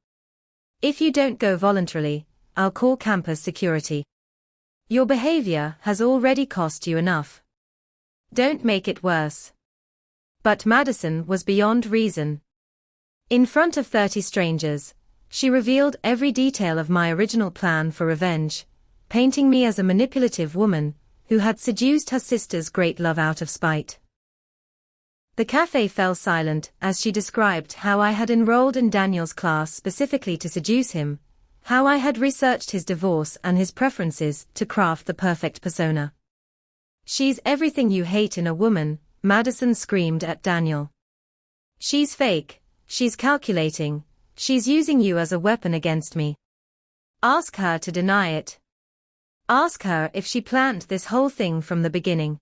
If you don't go voluntarily, I'll call campus security. Your behavior has already cost you enough. Don't make it worse." But Madison was beyond reason. In front of 30 strangers, she revealed every detail of my original plan for revenge, painting me as a manipulative woman who had seduced her sister's great love out of spite. The cafe fell silent as she described how I had enrolled in Daniel's class specifically to seduce him, how I had researched his divorce and his preferences to craft the perfect persona. "She's everything you hate in a woman," Madison screamed at Daniel. "She's fake, she's calculating, she's using you as a weapon against me. Ask her to deny it. Ask her if she planned this whole thing from the beginning."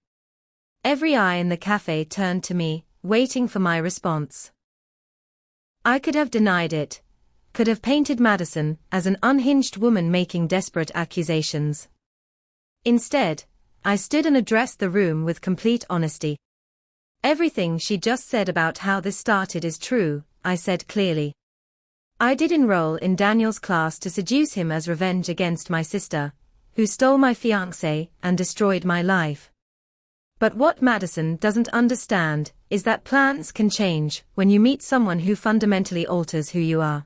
Every eye in the cafe turned to me, waiting for my response. I could have denied it, could have painted Madison as an unhinged woman making desperate accusations. Instead, I stood and addressed the room with complete honesty. "Everything she just said about how this started is true," I said clearly. "I did enroll in Daniel's class to seduce him as revenge against my sister, who stole my fiancé and destroyed my life. But what Madison doesn't understand is that plans can change when you meet someone who fundamentally alters who you are."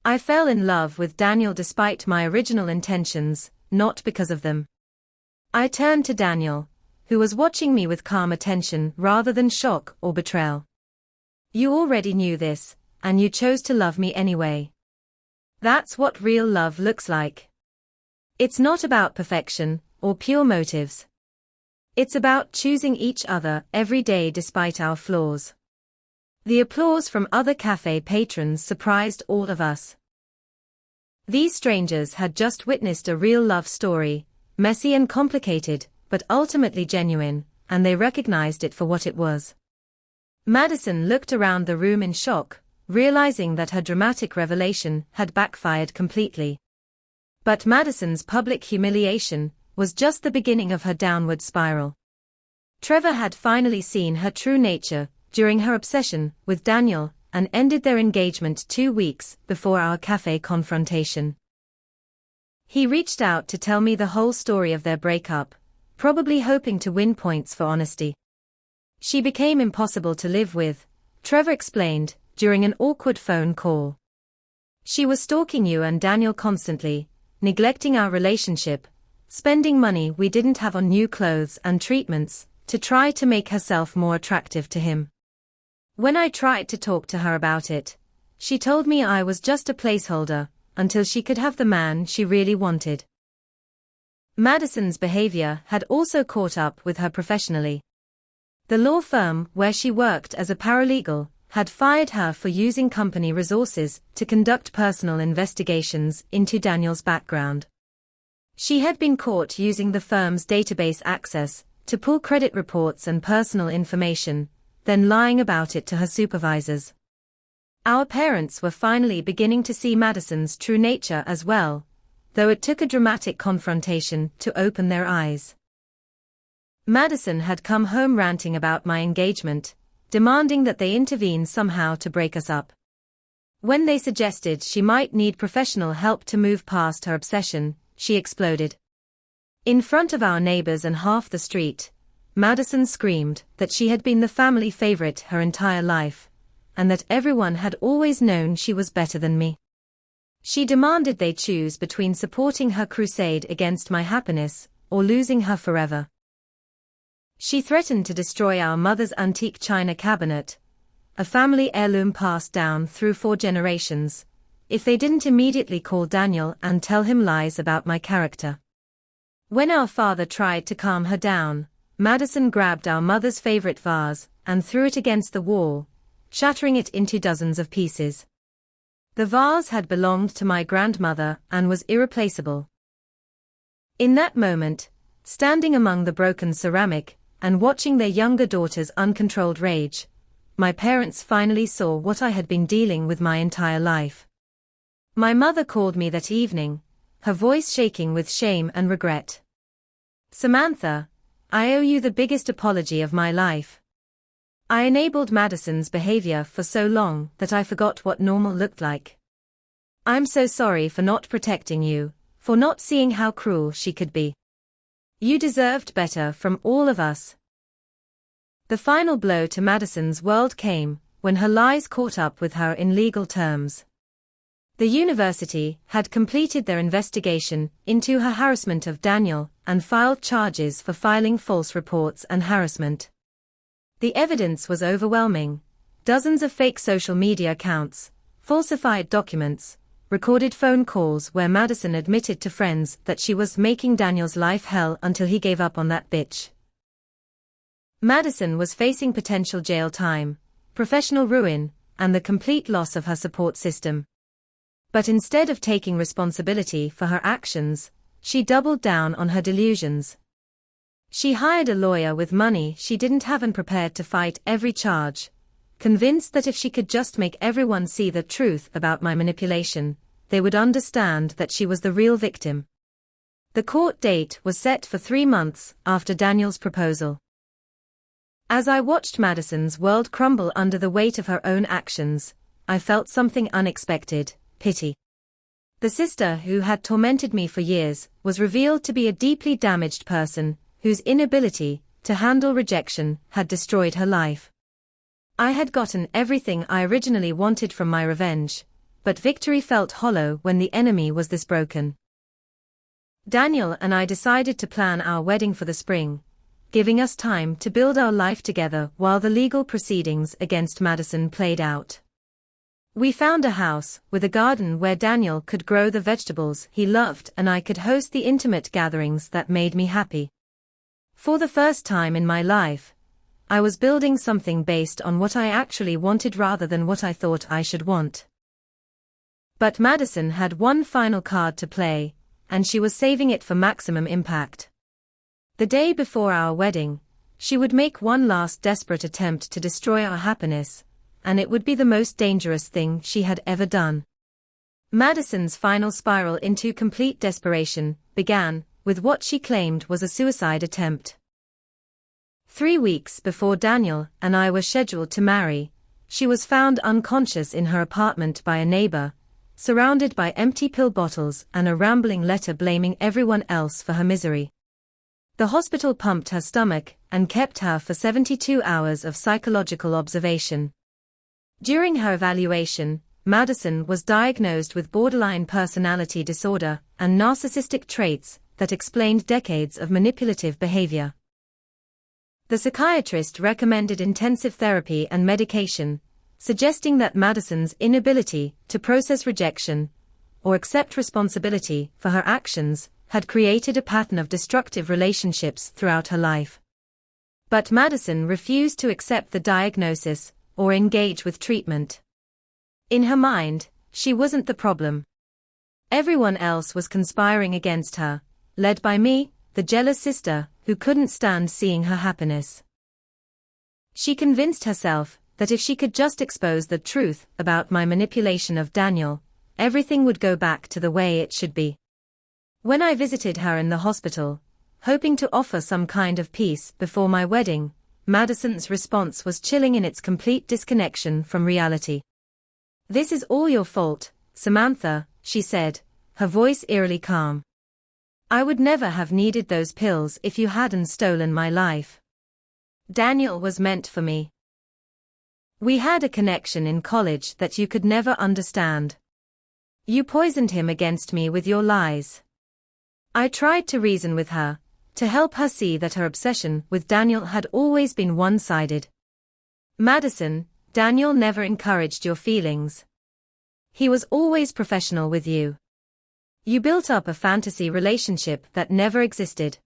I fell in love with Daniel despite my original intentions, not because of them. I turned to Daniel, who was watching me with calm attention rather than shock or betrayal. "You already knew this, and you chose to love me anyway. That's what real love looks like. It's not about perfection or pure motives. It's about choosing each other every day despite our flaws." The applause from other cafe patrons surprised all of us. These strangers had just witnessed a real love story, messy and complicated, but ultimately genuine, and they recognized it for what it was. Madison looked around the room in shock, realizing that her dramatic revelation had backfired completely. But Madison's public humiliation was just the beginning of her downward spiral. Trevor had finally seen her true nature during her obsession with Daniel and ended their engagement 2 weeks before our cafe confrontation. He reached out to tell me the whole story of their breakup, probably hoping to win points for honesty. "She became impossible to live with," Trevor explained during an awkward phone call. "She was stalking you and Daniel constantly, neglecting our relationship, spending money we didn't have on new clothes and treatments to try to make herself more attractive to him. When I tried to talk to her about it, she told me I was just a placeholder until she could have the man she really wanted." Madison's behavior had also caught up with her professionally. The law firm where she worked as a paralegal had fired her for using company resources to conduct personal investigations into Daniel's background. She had been caught using the firm's database access to pull credit reports and personal information, then lying about it to her supervisors. Our parents were finally beginning to see Madison's true nature as well, though it took a dramatic confrontation to open their eyes. Madison had come home ranting about my engagement, demanding that they intervene somehow to break us up. When they suggested she might need professional help to move past her obsession, she exploded. In front of our neighbors and half the street, Madison screamed that she had been the family favorite her entire life, and that everyone had always known she was better than me. She demanded they choose between supporting her crusade against my happiness or losing her forever. She threatened to destroy our mother's antique china cabinet, a family heirloom passed down through 4 generations, if they didn't immediately call Daniel and tell him lies about my character. When our father tried to calm her down, Madison grabbed our mother's favorite vase and threw it against the wall, shattering it into dozens of pieces. The vase had belonged to my grandmother and was irreplaceable. In that moment, standing among the broken ceramic, and watching their younger daughter's uncontrolled rage, my parents finally saw what I had been dealing with my entire life. My mother called me that evening, her voice shaking with shame and regret. "Samantha, I owe you the biggest apology of my life. I enabled Madison's behavior for so long that I forgot what normal looked like. I'm so sorry for not protecting you, for not seeing how cruel she could be. You deserved better from all of us." The final blow to Madison's world came when her lies caught up with her in legal terms. The university had completed their investigation into her harassment of Daniel and filed charges for filing false reports and harassment. The evidence was overwhelming: dozens of fake social media accounts, falsified documents, recorded phone calls where Madison admitted to friends that she was making Daniel's life hell until he gave up on that bitch. Madison was facing potential jail time, professional ruin, and the complete loss of her support system. But instead of taking responsibility for her actions, she doubled down on her delusions. She hired a lawyer with money she didn't have and prepared to fight every charge, convinced that if she could just make everyone see the truth about my manipulation, they would understand that she was the real victim. The court date was set for 3 months after Daniel's proposal. As I watched Madison's world crumble under the weight of her own actions, I felt something unexpected: pity. The sister who had tormented me for years was revealed to be a deeply damaged person, whose inability to handle rejection had destroyed her life. I had gotten everything I originally wanted from my revenge, but victory felt hollow when the enemy was this broken. Daniel and I decided to plan our wedding for the spring, giving us time to build our life together while the legal proceedings against Madison played out. We found a house with a garden where Daniel could grow the vegetables he loved and I could host the intimate gatherings that made me happy. For the first time in my life, I was building something based on what I actually wanted rather than what I thought I should want. But Madison had one final card to play, and she was saving it for maximum impact. The day before our wedding, she would make one last desperate attempt to destroy our happiness, and it would be the most dangerous thing she had ever done. Madison's final spiral into complete desperation began with what she claimed was a suicide attempt. 3 weeks before Daniel and I were scheduled to marry, she was found unconscious in her apartment by a neighbor, surrounded by empty pill bottles and a rambling letter blaming everyone else for her misery. The hospital pumped her stomach and kept her for 72 hours of psychological observation. During her evaluation, Madison was diagnosed with borderline personality disorder and narcissistic traits that explained decades of manipulative behavior. The psychiatrist recommended intensive therapy and medication, suggesting that Madison's inability to process rejection or accept responsibility for her actions had created a pattern of destructive relationships throughout her life. But Madison refused to accept the diagnosis or engage with treatment. In her mind, she wasn't the problem. Everyone else was conspiring against her, led by me, the jealous sister, who couldn't stand seeing her happiness. She convinced herself that if she could just expose the truth about my manipulation of Daniel, everything would go back to the way it should be. When I visited her in the hospital, hoping to offer some kind of peace before my wedding, Madison's response was chilling in its complete disconnection from reality. "This is all your fault, Samantha," she said, her voice eerily calm. "I would never have needed those pills if you hadn't stolen my life. Daniel was meant for me. We had a connection in college that you could never understand. You poisoned him against me with your lies." I tried to reason with her, to help her see that her obsession with Daniel had always been one-sided. "Madison, Daniel never encouraged your feelings. He was always professional with you. You built up a fantasy relationship that never existed."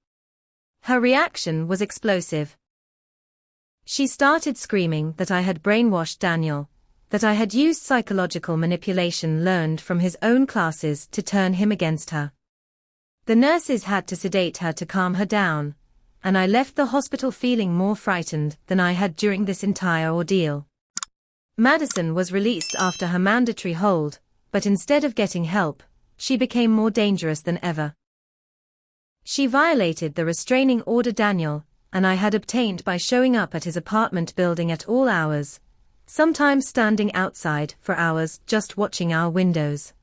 Her reaction was explosive. She started screaming that I had brainwashed Daniel, that I had used psychological manipulation learned from his own classes to turn him against her. The nurses had to sedate her to calm her down, and I left the hospital feeling more frightened than I had during this entire ordeal. Madison was released after her mandatory hold, but instead of getting help, she became more dangerous than ever. She violated the restraining order Daniel and I had obtained by showing up at his apartment building at all hours, sometimes standing outside for hours just watching our windows.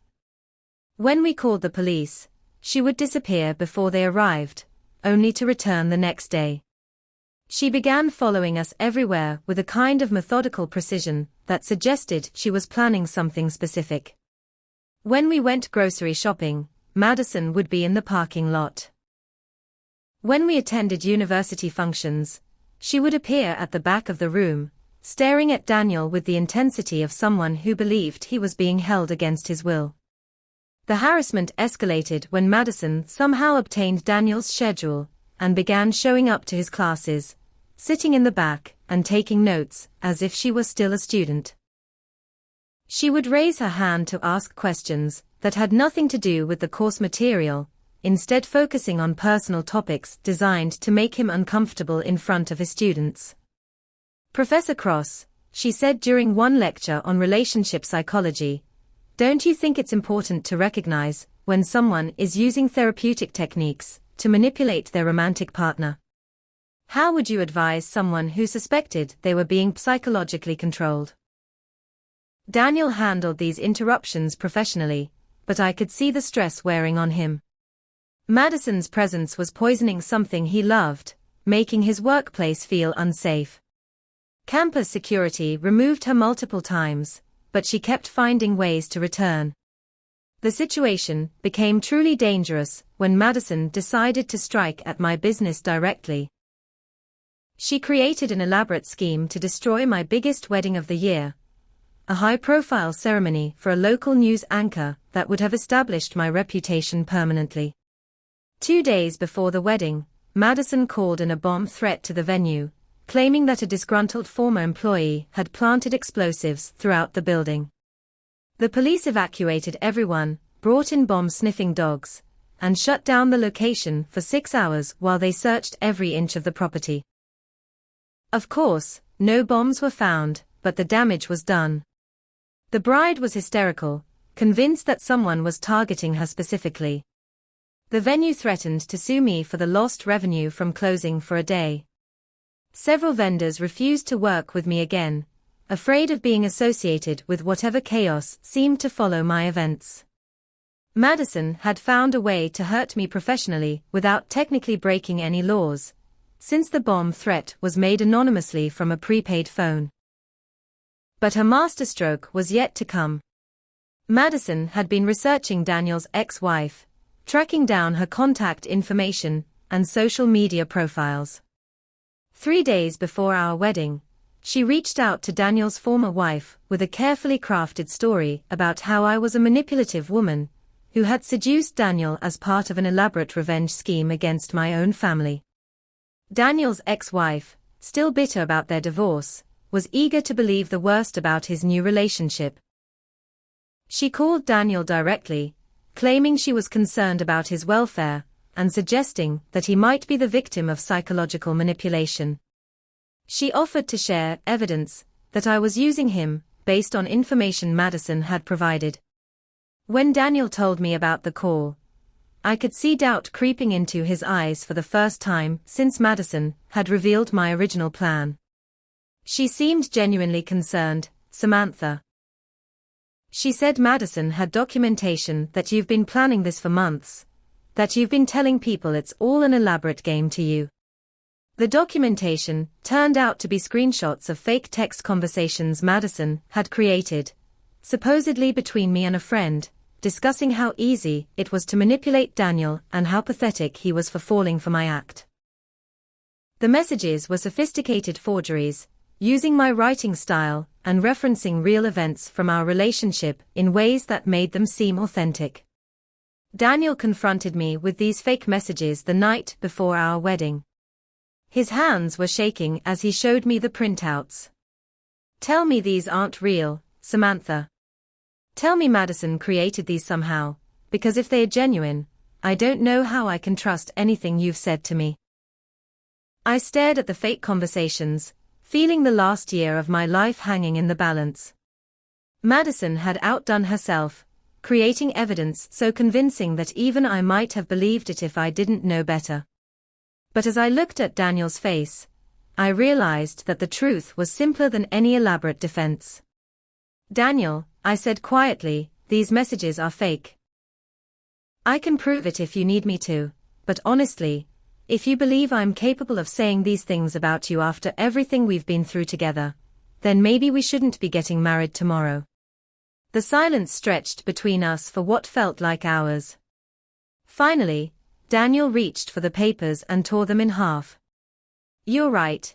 When we called the police, she would disappear before they arrived, only to return the next day. She began following us everywhere with a kind of methodical precision that suggested she was planning something specific. When we went grocery shopping, Madison would be in the parking lot. When we attended university functions, she would appear at the back of the room, staring at Daniel with the intensity of someone who believed he was being held against his will. The harassment escalated when Madison somehow obtained Daniel's schedule and began showing up to his classes, sitting in the back and taking notes as if she was still a student. She would raise her hand to ask questions that had nothing to do with the course material, instead focusing on personal topics designed to make him uncomfortable in front of his students. "Professor Cross," she said during one lecture on relationship psychology, "don't you think it's important to recognize when someone is using therapeutic techniques to manipulate their romantic partner? How would you advise someone who suspected they were being psychologically controlled?" Daniel handled these interruptions professionally, but I could see the stress wearing on him. Madison's presence was poisoning something he loved, making his workplace feel unsafe. Campus security removed her multiple times, but she kept finding ways to return. The situation became truly dangerous when Madison decided to strike at my business directly. She created an elaborate scheme to destroy my biggest wedding of the year, a high-profile ceremony for a local news anchor that would have established my reputation permanently. 2 days before the wedding, Madison called in a bomb threat to the venue, claiming that a disgruntled former employee had planted explosives throughout the building. The police evacuated everyone, brought in bomb-sniffing dogs, and shut down the location for 6 hours while they searched every inch of the property. Of course, no bombs were found, but the damage was done. The bride was hysterical, convinced that someone was targeting her specifically. The venue threatened to sue me for the lost revenue from closing for a day. Several vendors refused to work with me again, afraid of being associated with whatever chaos seemed to follow my events. Madison had found a way to hurt me professionally without technically breaking any laws, since the bomb threat was made anonymously from a prepaid phone. But her masterstroke was yet to come. Madison had been researching Daniel's ex-wife, tracking down her contact information and social media profiles. 3 days before our wedding, she reached out to Daniel's former wife with a carefully crafted story about how I was a manipulative woman who had seduced Daniel as part of an elaborate revenge scheme against my own family. Daniel's ex-wife, still bitter about their divorce, was eager to believe the worst about his new relationship. She called Daniel directly, claiming she was concerned about his welfare, and suggesting that he might be the victim of psychological manipulation. She offered to share evidence that I was using him, based on information Madison had provided. When Daniel told me about the call, I could see doubt creeping into his eyes for the first time since Madison had revealed my original plan. She seemed genuinely concerned, "Samantha," she said, "Madison had documentation that you've been planning this for months, that you've been telling people it's all an elaborate game to you." The documentation turned out to be screenshots of fake text conversations Madison had created, supposedly between me and a friend, discussing how easy it was to manipulate Daniel and how pathetic he was for falling for my act. The messages were sophisticated forgeries, using my writing style and referencing real events from our relationship in ways that made them seem authentic. Daniel confronted me with these fake messages the night before our wedding. His hands were shaking as he showed me the printouts. "Tell me these aren't real, Samantha. Tell me Madison created these somehow, because if they are genuine, I don't know how I can trust anything you've said to me. I stared at the fake conversations, feeling the last year of my life hanging in the balance. Madison had outdone herself, creating evidence so convincing that even I might have believed it if I didn't know better. But as I looked at Daniel's face, I realized that the truth was simpler than any elaborate defense. "Daniel," I said quietly, "these messages are fake. I can prove it if you need me to, but honestly, if you believe I'm capable of saying these things about you after everything we've been through together, then maybe we shouldn't be getting married tomorrow." The silence stretched between us for what felt like hours. Finally, Daniel reached for the papers and tore them in half. "You're right.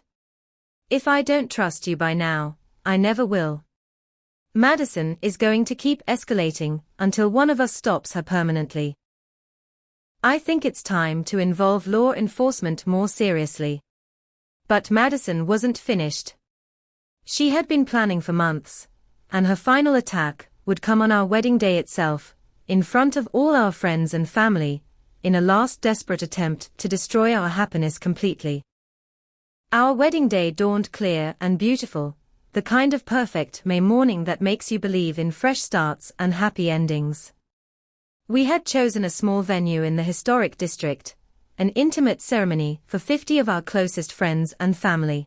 If I don't trust you by now, I never will. Madison is going to keep escalating until one of us stops her permanently. I think it's time to involve law enforcement more seriously." But Madison wasn't finished. She had been planning for months, and her final attack would come on our wedding day itself, in front of all our friends and family, in a last desperate attempt to destroy our happiness completely. Our wedding day dawned clear and beautiful, the kind of perfect May morning that makes you believe in fresh starts and happy endings. We had chosen a small venue in the historic district, an intimate ceremony for 50 of our closest friends and family.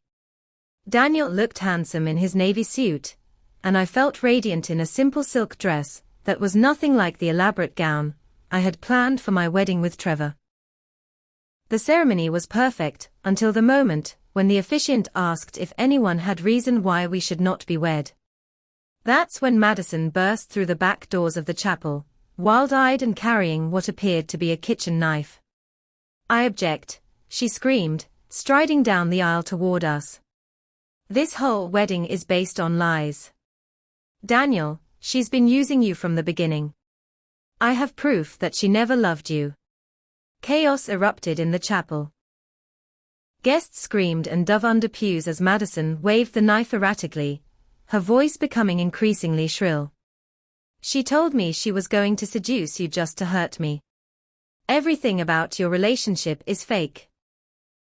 Daniel looked handsome in his navy suit, and I felt radiant in a simple silk dress that was nothing like the elaborate gown I had planned for my wedding with Trevor. The ceremony was perfect until the moment when the officiant asked if anyone had reason why we should not be wed. That's when Madison burst through the back doors of the chapel, wild-eyed and carrying what appeared to be a kitchen knife. "I object," she screamed, striding down the aisle toward us. "This whole wedding is based on lies. Daniel, she's been using you from the beginning. I have proof that she never loved you." Chaos erupted in the chapel. Guests screamed and dove under pews as Madison waved the knife erratically, her voice becoming increasingly shrill. "She told me she was going to seduce you just to hurt me. Everything about your relationship is fake.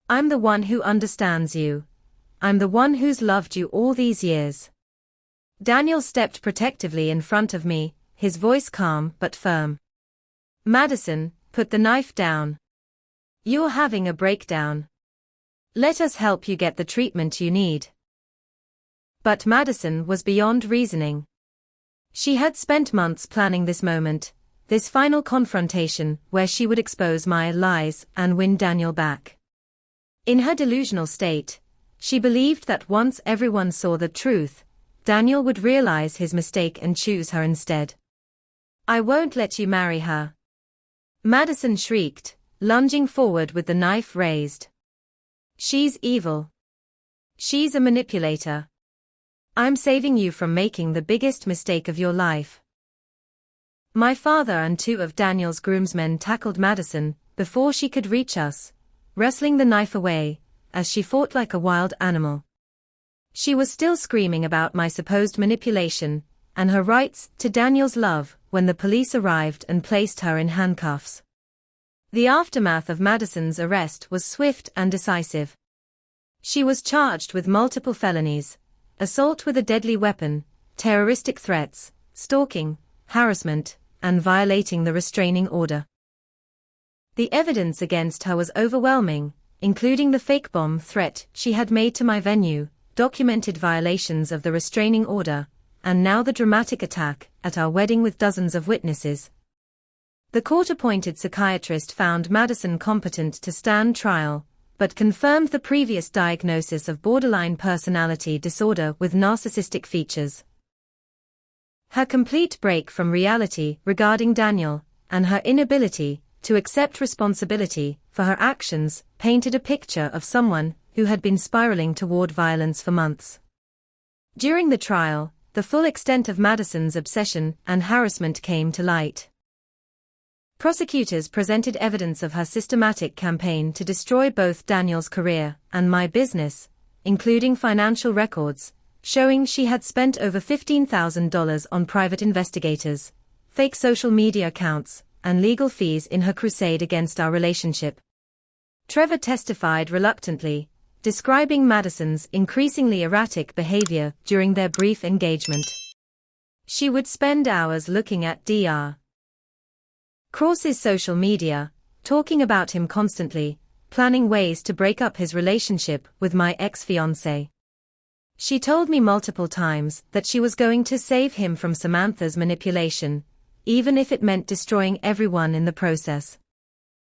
I'm the one who understands you. I'm the one who's loved you all these years." Daniel stepped protectively in front of me, his voice calm but firm. "Madison, put the knife down. You're having a breakdown. Let us help you get the treatment you need." But Madison was beyond reasoning. She had spent months planning this moment, this final confrontation where she would expose my lies and win Daniel back. In her delusional state, she believed that once everyone saw the truth, Daniel would realize his mistake and choose her instead. "I won't let you marry her," Madison shrieked, lunging forward with the knife raised. "She's evil. She's a manipulator. I'm saving you from making the biggest mistake of your life." My father and 2 of Daniel's groomsmen tackled Madison before she could reach us, wrestling the knife away, as she fought like a wild animal. She was still screaming about my supposed manipulation and her rights to Daniel's love when the police arrived and placed her in handcuffs. The aftermath of Madison's arrest was swift and decisive. She was charged with multiple felonies, assault with a deadly weapon, terroristic threats, stalking, harassment, and violating the restraining order. The evidence against her was overwhelming, including the fake bomb threat she had made to my venue, documented violations of the restraining order, and now the dramatic attack at our wedding with dozens of witnesses. The court-appointed psychiatrist found Madison competent to stand trial, but confirmed the previous diagnosis of borderline personality disorder with narcissistic features. Her complete break from reality regarding Daniel, and her inability to accept responsibility for her actions, painted a picture of someone who had been spiraling toward violence for months. During the trial, the full extent of Madison's obsession and harassment came to light. Prosecutors presented evidence of her systematic campaign to destroy both Daniel's career and my business, including financial records, showing she had spent over $15,000 on private investigators, fake social media accounts, and legal fees in her crusade against our relationship. Trevor testified reluctantly, describing Madison's increasingly erratic behavior during their brief engagement. She would spend hours looking at Dr. Cross's social media, talking about him constantly, planning ways to break up his relationship with my ex-fiancé. She told me multiple times that she was going to save him from Samantha's manipulation, even if it meant destroying everyone in the process.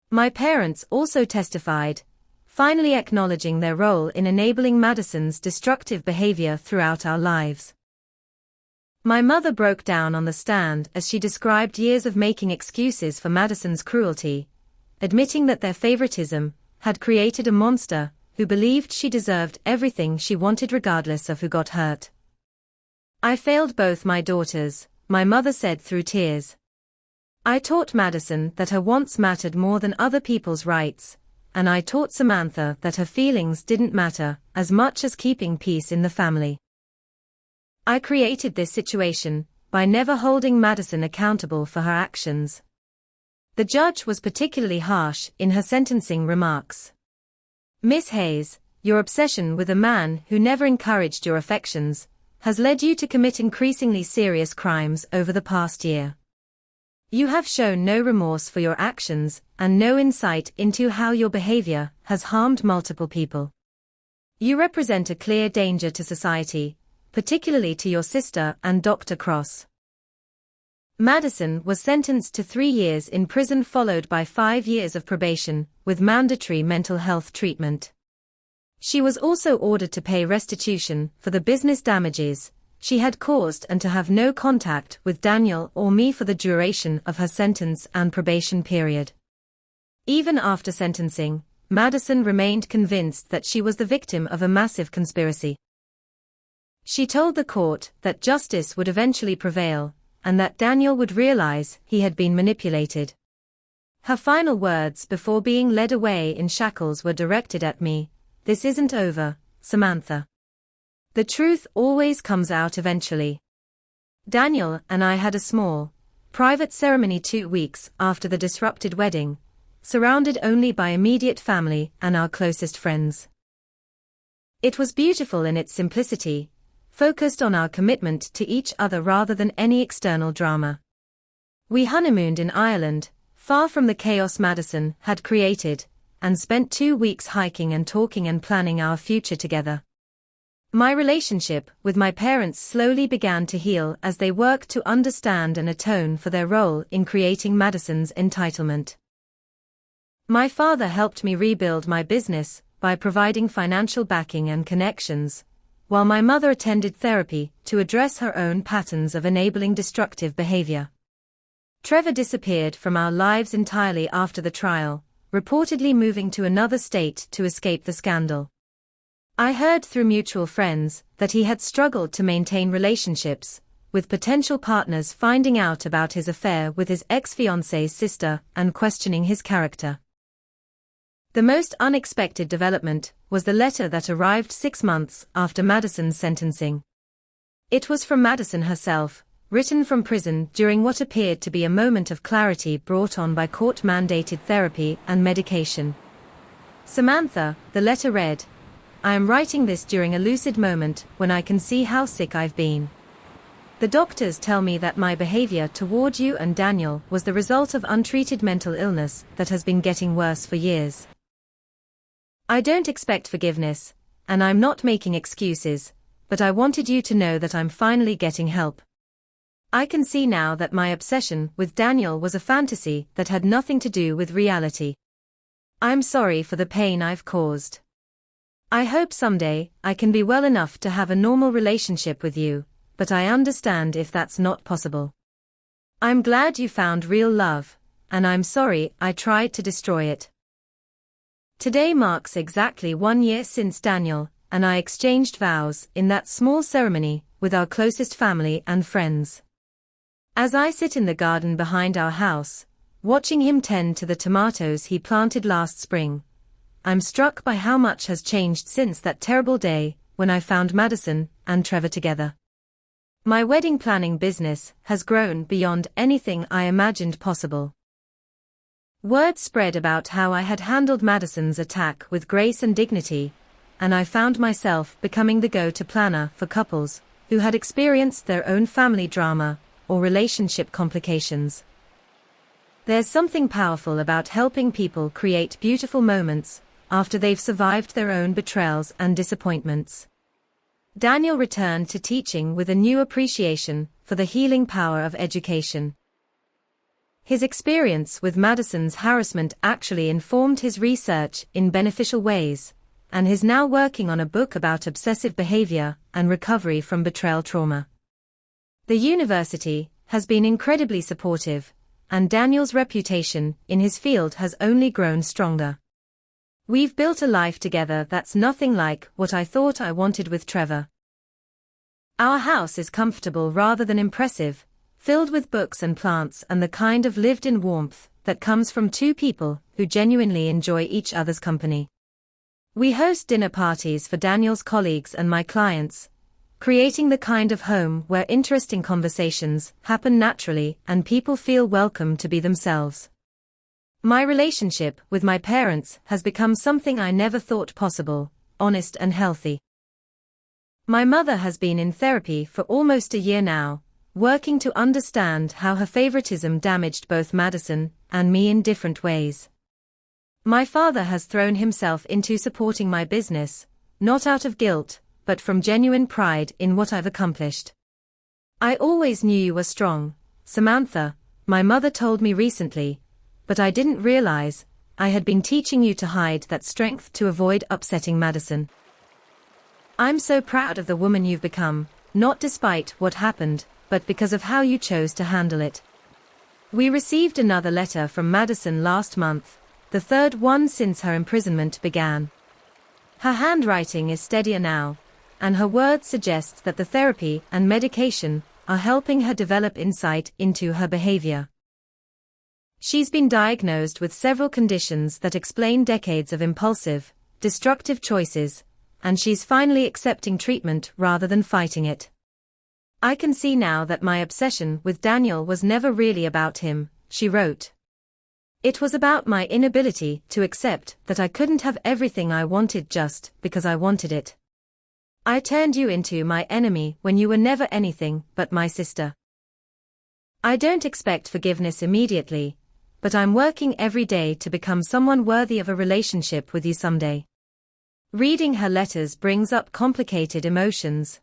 My parents also testified, finally acknowledging their role in enabling Madison's destructive behavior throughout our lives. My mother broke down on the stand as she described years of making excuses for Madison's cruelty, admitting that their favoritism had created a monster who believed she deserved everything she wanted regardless of who got hurt. I failed both my daughters, my mother said through tears. I taught Madison that her wants mattered more than other people's rights, and I taught Samantha that her feelings didn't matter as much as keeping peace in the family. I created this situation by never holding Madison accountable for her actions. The judge was particularly harsh in her sentencing remarks. Miss Hayes, your obsession with a man who never encouraged your affections has led you to commit increasingly serious crimes over the past year. You have shown no remorse for your actions and no insight into how your behavior has harmed multiple people. You represent a clear danger to society, particularly to your sister and Dr. Cross. Madison was sentenced to 3 years in prison followed by 5 years of probation, with mandatory mental health treatment. She was also ordered to pay restitution for the business damages she had caused and to have no contact with Daniel or me for the duration of her sentence and probation period. Even after sentencing, Madison remained convinced that she was the victim of a massive conspiracy. She told the court that justice would eventually prevail, and that Daniel would realize he had been manipulated. Her final words before being led away in shackles were directed at me, "This isn't over, Samantha. The truth always comes out eventually." Daniel and I had a small, private ceremony 2 weeks after the disrupted wedding, surrounded only by immediate family and our closest friends. It was beautiful in its simplicity, focused on our commitment to each other rather than any external drama. We honeymooned in Ireland, far from the chaos Madison had created, and spent 2 weeks hiking and talking and planning our future together. My relationship with my parents slowly began to heal as they worked to understand and atone for their role in creating Madison's entitlement. My father helped me rebuild my business by providing financial backing and connections, while my mother attended therapy to address her own patterns of enabling destructive behavior. Trevor disappeared from our lives entirely after the trial, reportedly moving to another state to escape the scandal. I heard through mutual friends that he had struggled to maintain relationships, with potential partners finding out about his affair with his ex-fiancée's sister and questioning his character. The most unexpected development was the letter that arrived 6 months after Madison's sentencing. It was from Madison herself, written from prison during what appeared to be a moment of clarity brought on by court-mandated therapy and medication. "Samantha," the letter read, "I am writing this during a lucid moment when I can see how sick I've been. The doctors tell me that my behavior toward you and Daniel was the result of untreated mental illness that has been getting worse for years. I don't expect forgiveness, and I'm not making excuses, but I wanted you to know that I'm finally getting help. I can see now that my obsession with Daniel was a fantasy that had nothing to do with reality. I'm sorry for the pain I've caused. I hope someday I can be well enough to have a normal relationship with you, but I understand if that's not possible. I'm glad you found real love, and I'm sorry I tried to destroy it." Today marks exactly 1 year since Daniel and I exchanged vows in that small ceremony with our closest family and friends. As I sit in the garden behind our house, watching him tend to the tomatoes he planted last spring, I'm struck by how much has changed since that terrible day when I found Madison and Trevor together. My wedding planning business has grown beyond anything I imagined possible. Word spread about how I had handled Madison's attack with grace and dignity, and I found myself becoming the go-to planner for couples who had experienced their own family drama or relationship complications. There's something powerful about helping people create beautiful moments after they've survived their own betrayals and disappointments. Daniel returned to teaching with a new appreciation for the healing power of education. His experience with Madison's harassment actually informed his research in beneficial ways, and he's now working on a book about obsessive behavior and recovery from betrayal trauma. The university has been incredibly supportive, and Daniel's reputation in his field has only grown stronger. We've built a life together that's nothing like what I thought I wanted with Trevor. Our house is comfortable rather than impressive, filled with books and plants and the kind of lived-in warmth that comes from two people who genuinely enjoy each other's company. We host dinner parties for Daniel's colleagues and my clients, creating the kind of home where interesting conversations happen naturally and people feel welcome to be themselves. My relationship with my parents has become something I never thought possible, honest and healthy. My mother has been in therapy for almost a year now, working to understand how her favoritism damaged both Madison and me in different ways. My father has thrown himself into supporting my business, not out of guilt, but from genuine pride in what I've accomplished. I always knew you were strong, Samantha, my mother told me recently, but I didn't realize I had been teaching you to hide that strength to avoid upsetting Madison. I'm so proud of the woman you've become, not despite what happened, but because of how you chose to handle it. We received another letter from Madison last month, the third one since her imprisonment began. Her handwriting is steadier now, and her words suggest that the therapy and medication are helping her develop insight into her behavior. She's been diagnosed with several conditions that explain decades of impulsive, destructive choices, and she's finally accepting treatment rather than fighting it. I can see now that my obsession with Daniel was never really about him, she wrote. It was about my inability to accept that I couldn't have everything I wanted just because I wanted it. I turned you into my enemy when you were never anything but my sister. I don't expect forgiveness immediately, but I'm working every day to become someone worthy of a relationship with you someday. Reading her letters brings up complicated emotions.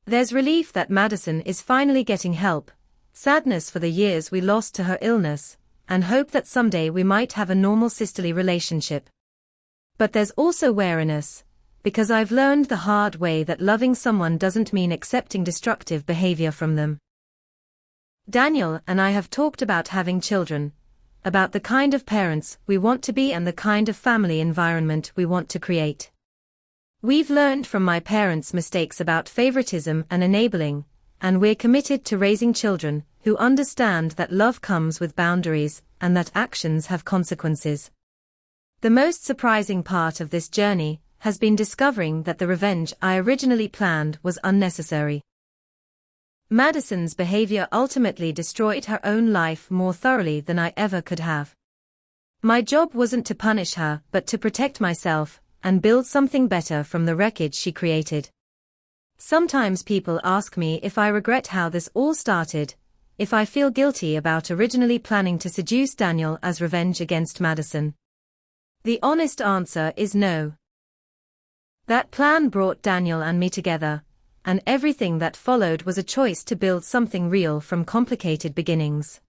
There's relief that Madison is finally getting help, sadness for the years we lost to her illness, and hope that someday we might have a normal sisterly relationship. But there's also wariness, because I've learned the hard way that loving someone doesn't mean accepting destructive behavior from them. Daniel and I have talked about having children, about the kind of parents we want to be and the kind of family environment we want to create. We've learned from my parents' mistakes about favoritism and enabling, and we're committed to raising children who understand that love comes with boundaries and that actions have consequences. The most surprising part of this journey has been discovering that the revenge I originally planned was unnecessary. Madison's behavior ultimately destroyed her own life more thoroughly than I ever could have. My job wasn't to punish her but to protect myself and build something better from the wreckage she created. Sometimes people ask me if I regret how this all started, if I feel guilty about originally planning to seduce Daniel as revenge against Madison. The honest answer is no. That plan brought Daniel and me together, and everything that followed was a choice to build something real from complicated beginnings.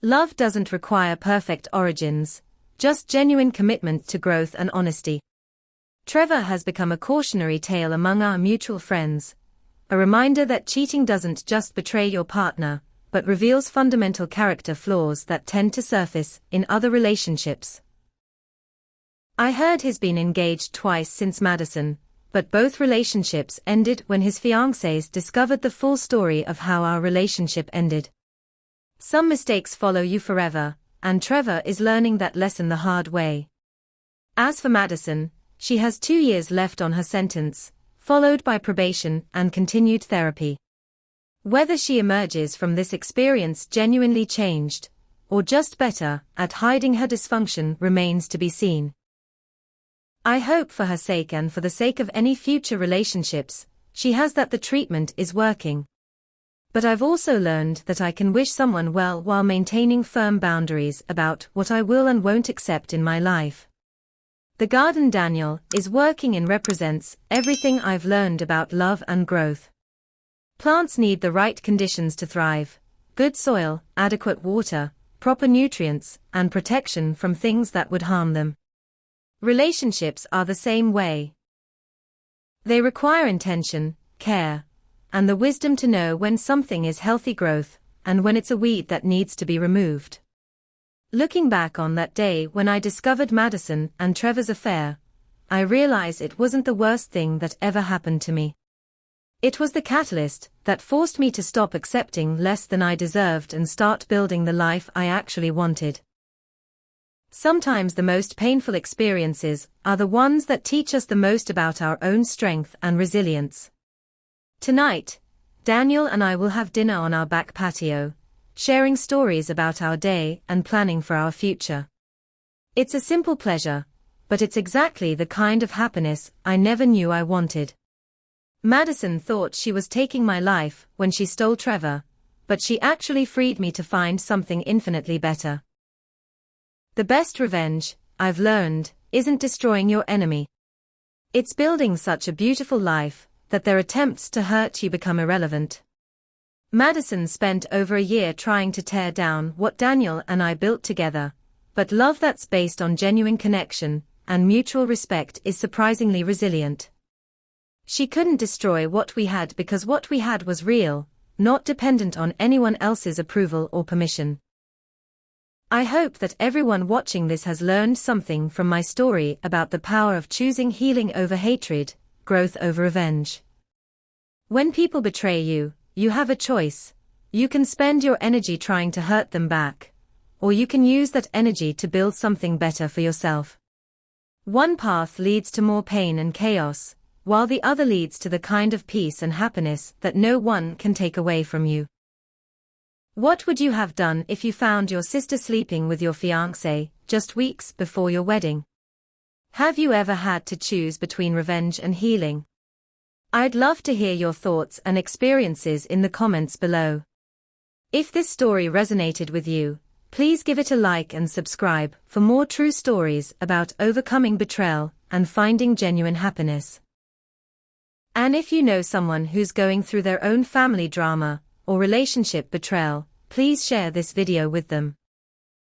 Love doesn't require perfect origins, just genuine commitment to growth and honesty. Trevor has become a cautionary tale among our mutual friends, a reminder that cheating doesn't just betray your partner, but reveals fundamental character flaws that tend to surface in other relationships. I heard he's been engaged twice since Madison, but both relationships ended when his fiancés discovered the full story of how our relationship ended. Some mistakes follow you forever, and Trevor is learning that lesson the hard way. As for Madison, she has 2 years left on her sentence, followed by probation and continued therapy. Whether she emerges from this experience genuinely changed, or just better, at hiding her dysfunction remains to be seen. I hope for her sake and for the sake of any future relationships she has that the treatment is working. But I've also learned that I can wish someone well while maintaining firm boundaries about what I will and won't accept in my life. The garden Daniel is working in represents everything I've learned about love and growth. Plants need the right conditions to thrive: good soil, adequate water, proper nutrients, and protection from things that would harm them. Relationships are the same way. They require intention, care, and the wisdom to know when something is healthy growth, and when it's a weed that needs to be removed. Looking back on that day when I discovered Madison and Trevor's affair, I realize it wasn't the worst thing that ever happened to me. It was the catalyst that forced me to stop accepting less than I deserved and start building the life I actually wanted. Sometimes the most painful experiences are the ones that teach us the most about our own strength and resilience. Tonight, Daniel and I will have dinner on our back patio, sharing stories about our day and planning for our future. It's a simple pleasure, but it's exactly the kind of happiness I never knew I wanted. Madison thought she was taking my life when she stole Trevor, but she actually freed me to find something infinitely better. The best revenge, I've learned, isn't destroying your enemy. It's building such a beautiful life that their attempts to hurt you become irrelevant. Madison spent over a year trying to tear down what Daniel and I built together, but love that's based on genuine connection and mutual respect is surprisingly resilient. She couldn't destroy what we had because what we had was real, not dependent on anyone else's approval or permission. I hope that everyone watching this has learned something from my story about the power of choosing healing over hatred, growth over revenge. When people betray you, you have a choice. You can spend your energy trying to hurt them back, or you can use that energy to build something better for yourself. One path leads to more pain and chaos, while the other leads to the kind of peace and happiness that no one can take away from you. What would you have done if you found your sister sleeping with your fiancé just weeks before your wedding? Have you ever had to choose between revenge and healing? I'd love to hear your thoughts and experiences in the comments below. If this story resonated with you, please give it a like and subscribe for more true stories about overcoming betrayal and finding genuine happiness. And if you know someone who's going through their own family drama or relationship betrayal, please share this video with them.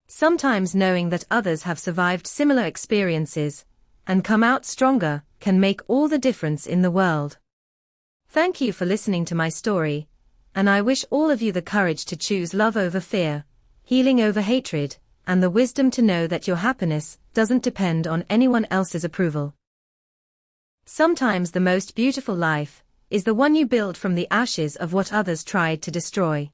Sometimes knowing that others have survived similar experiences and come out stronger can make all the difference in the world. Thank you for listening to my story, and I wish all of you the courage to choose love over fear, healing over hatred, and the wisdom to know that your happiness doesn't depend on anyone else's approval. Sometimes the most beautiful life is the one you build from the ashes of what others tried to destroy.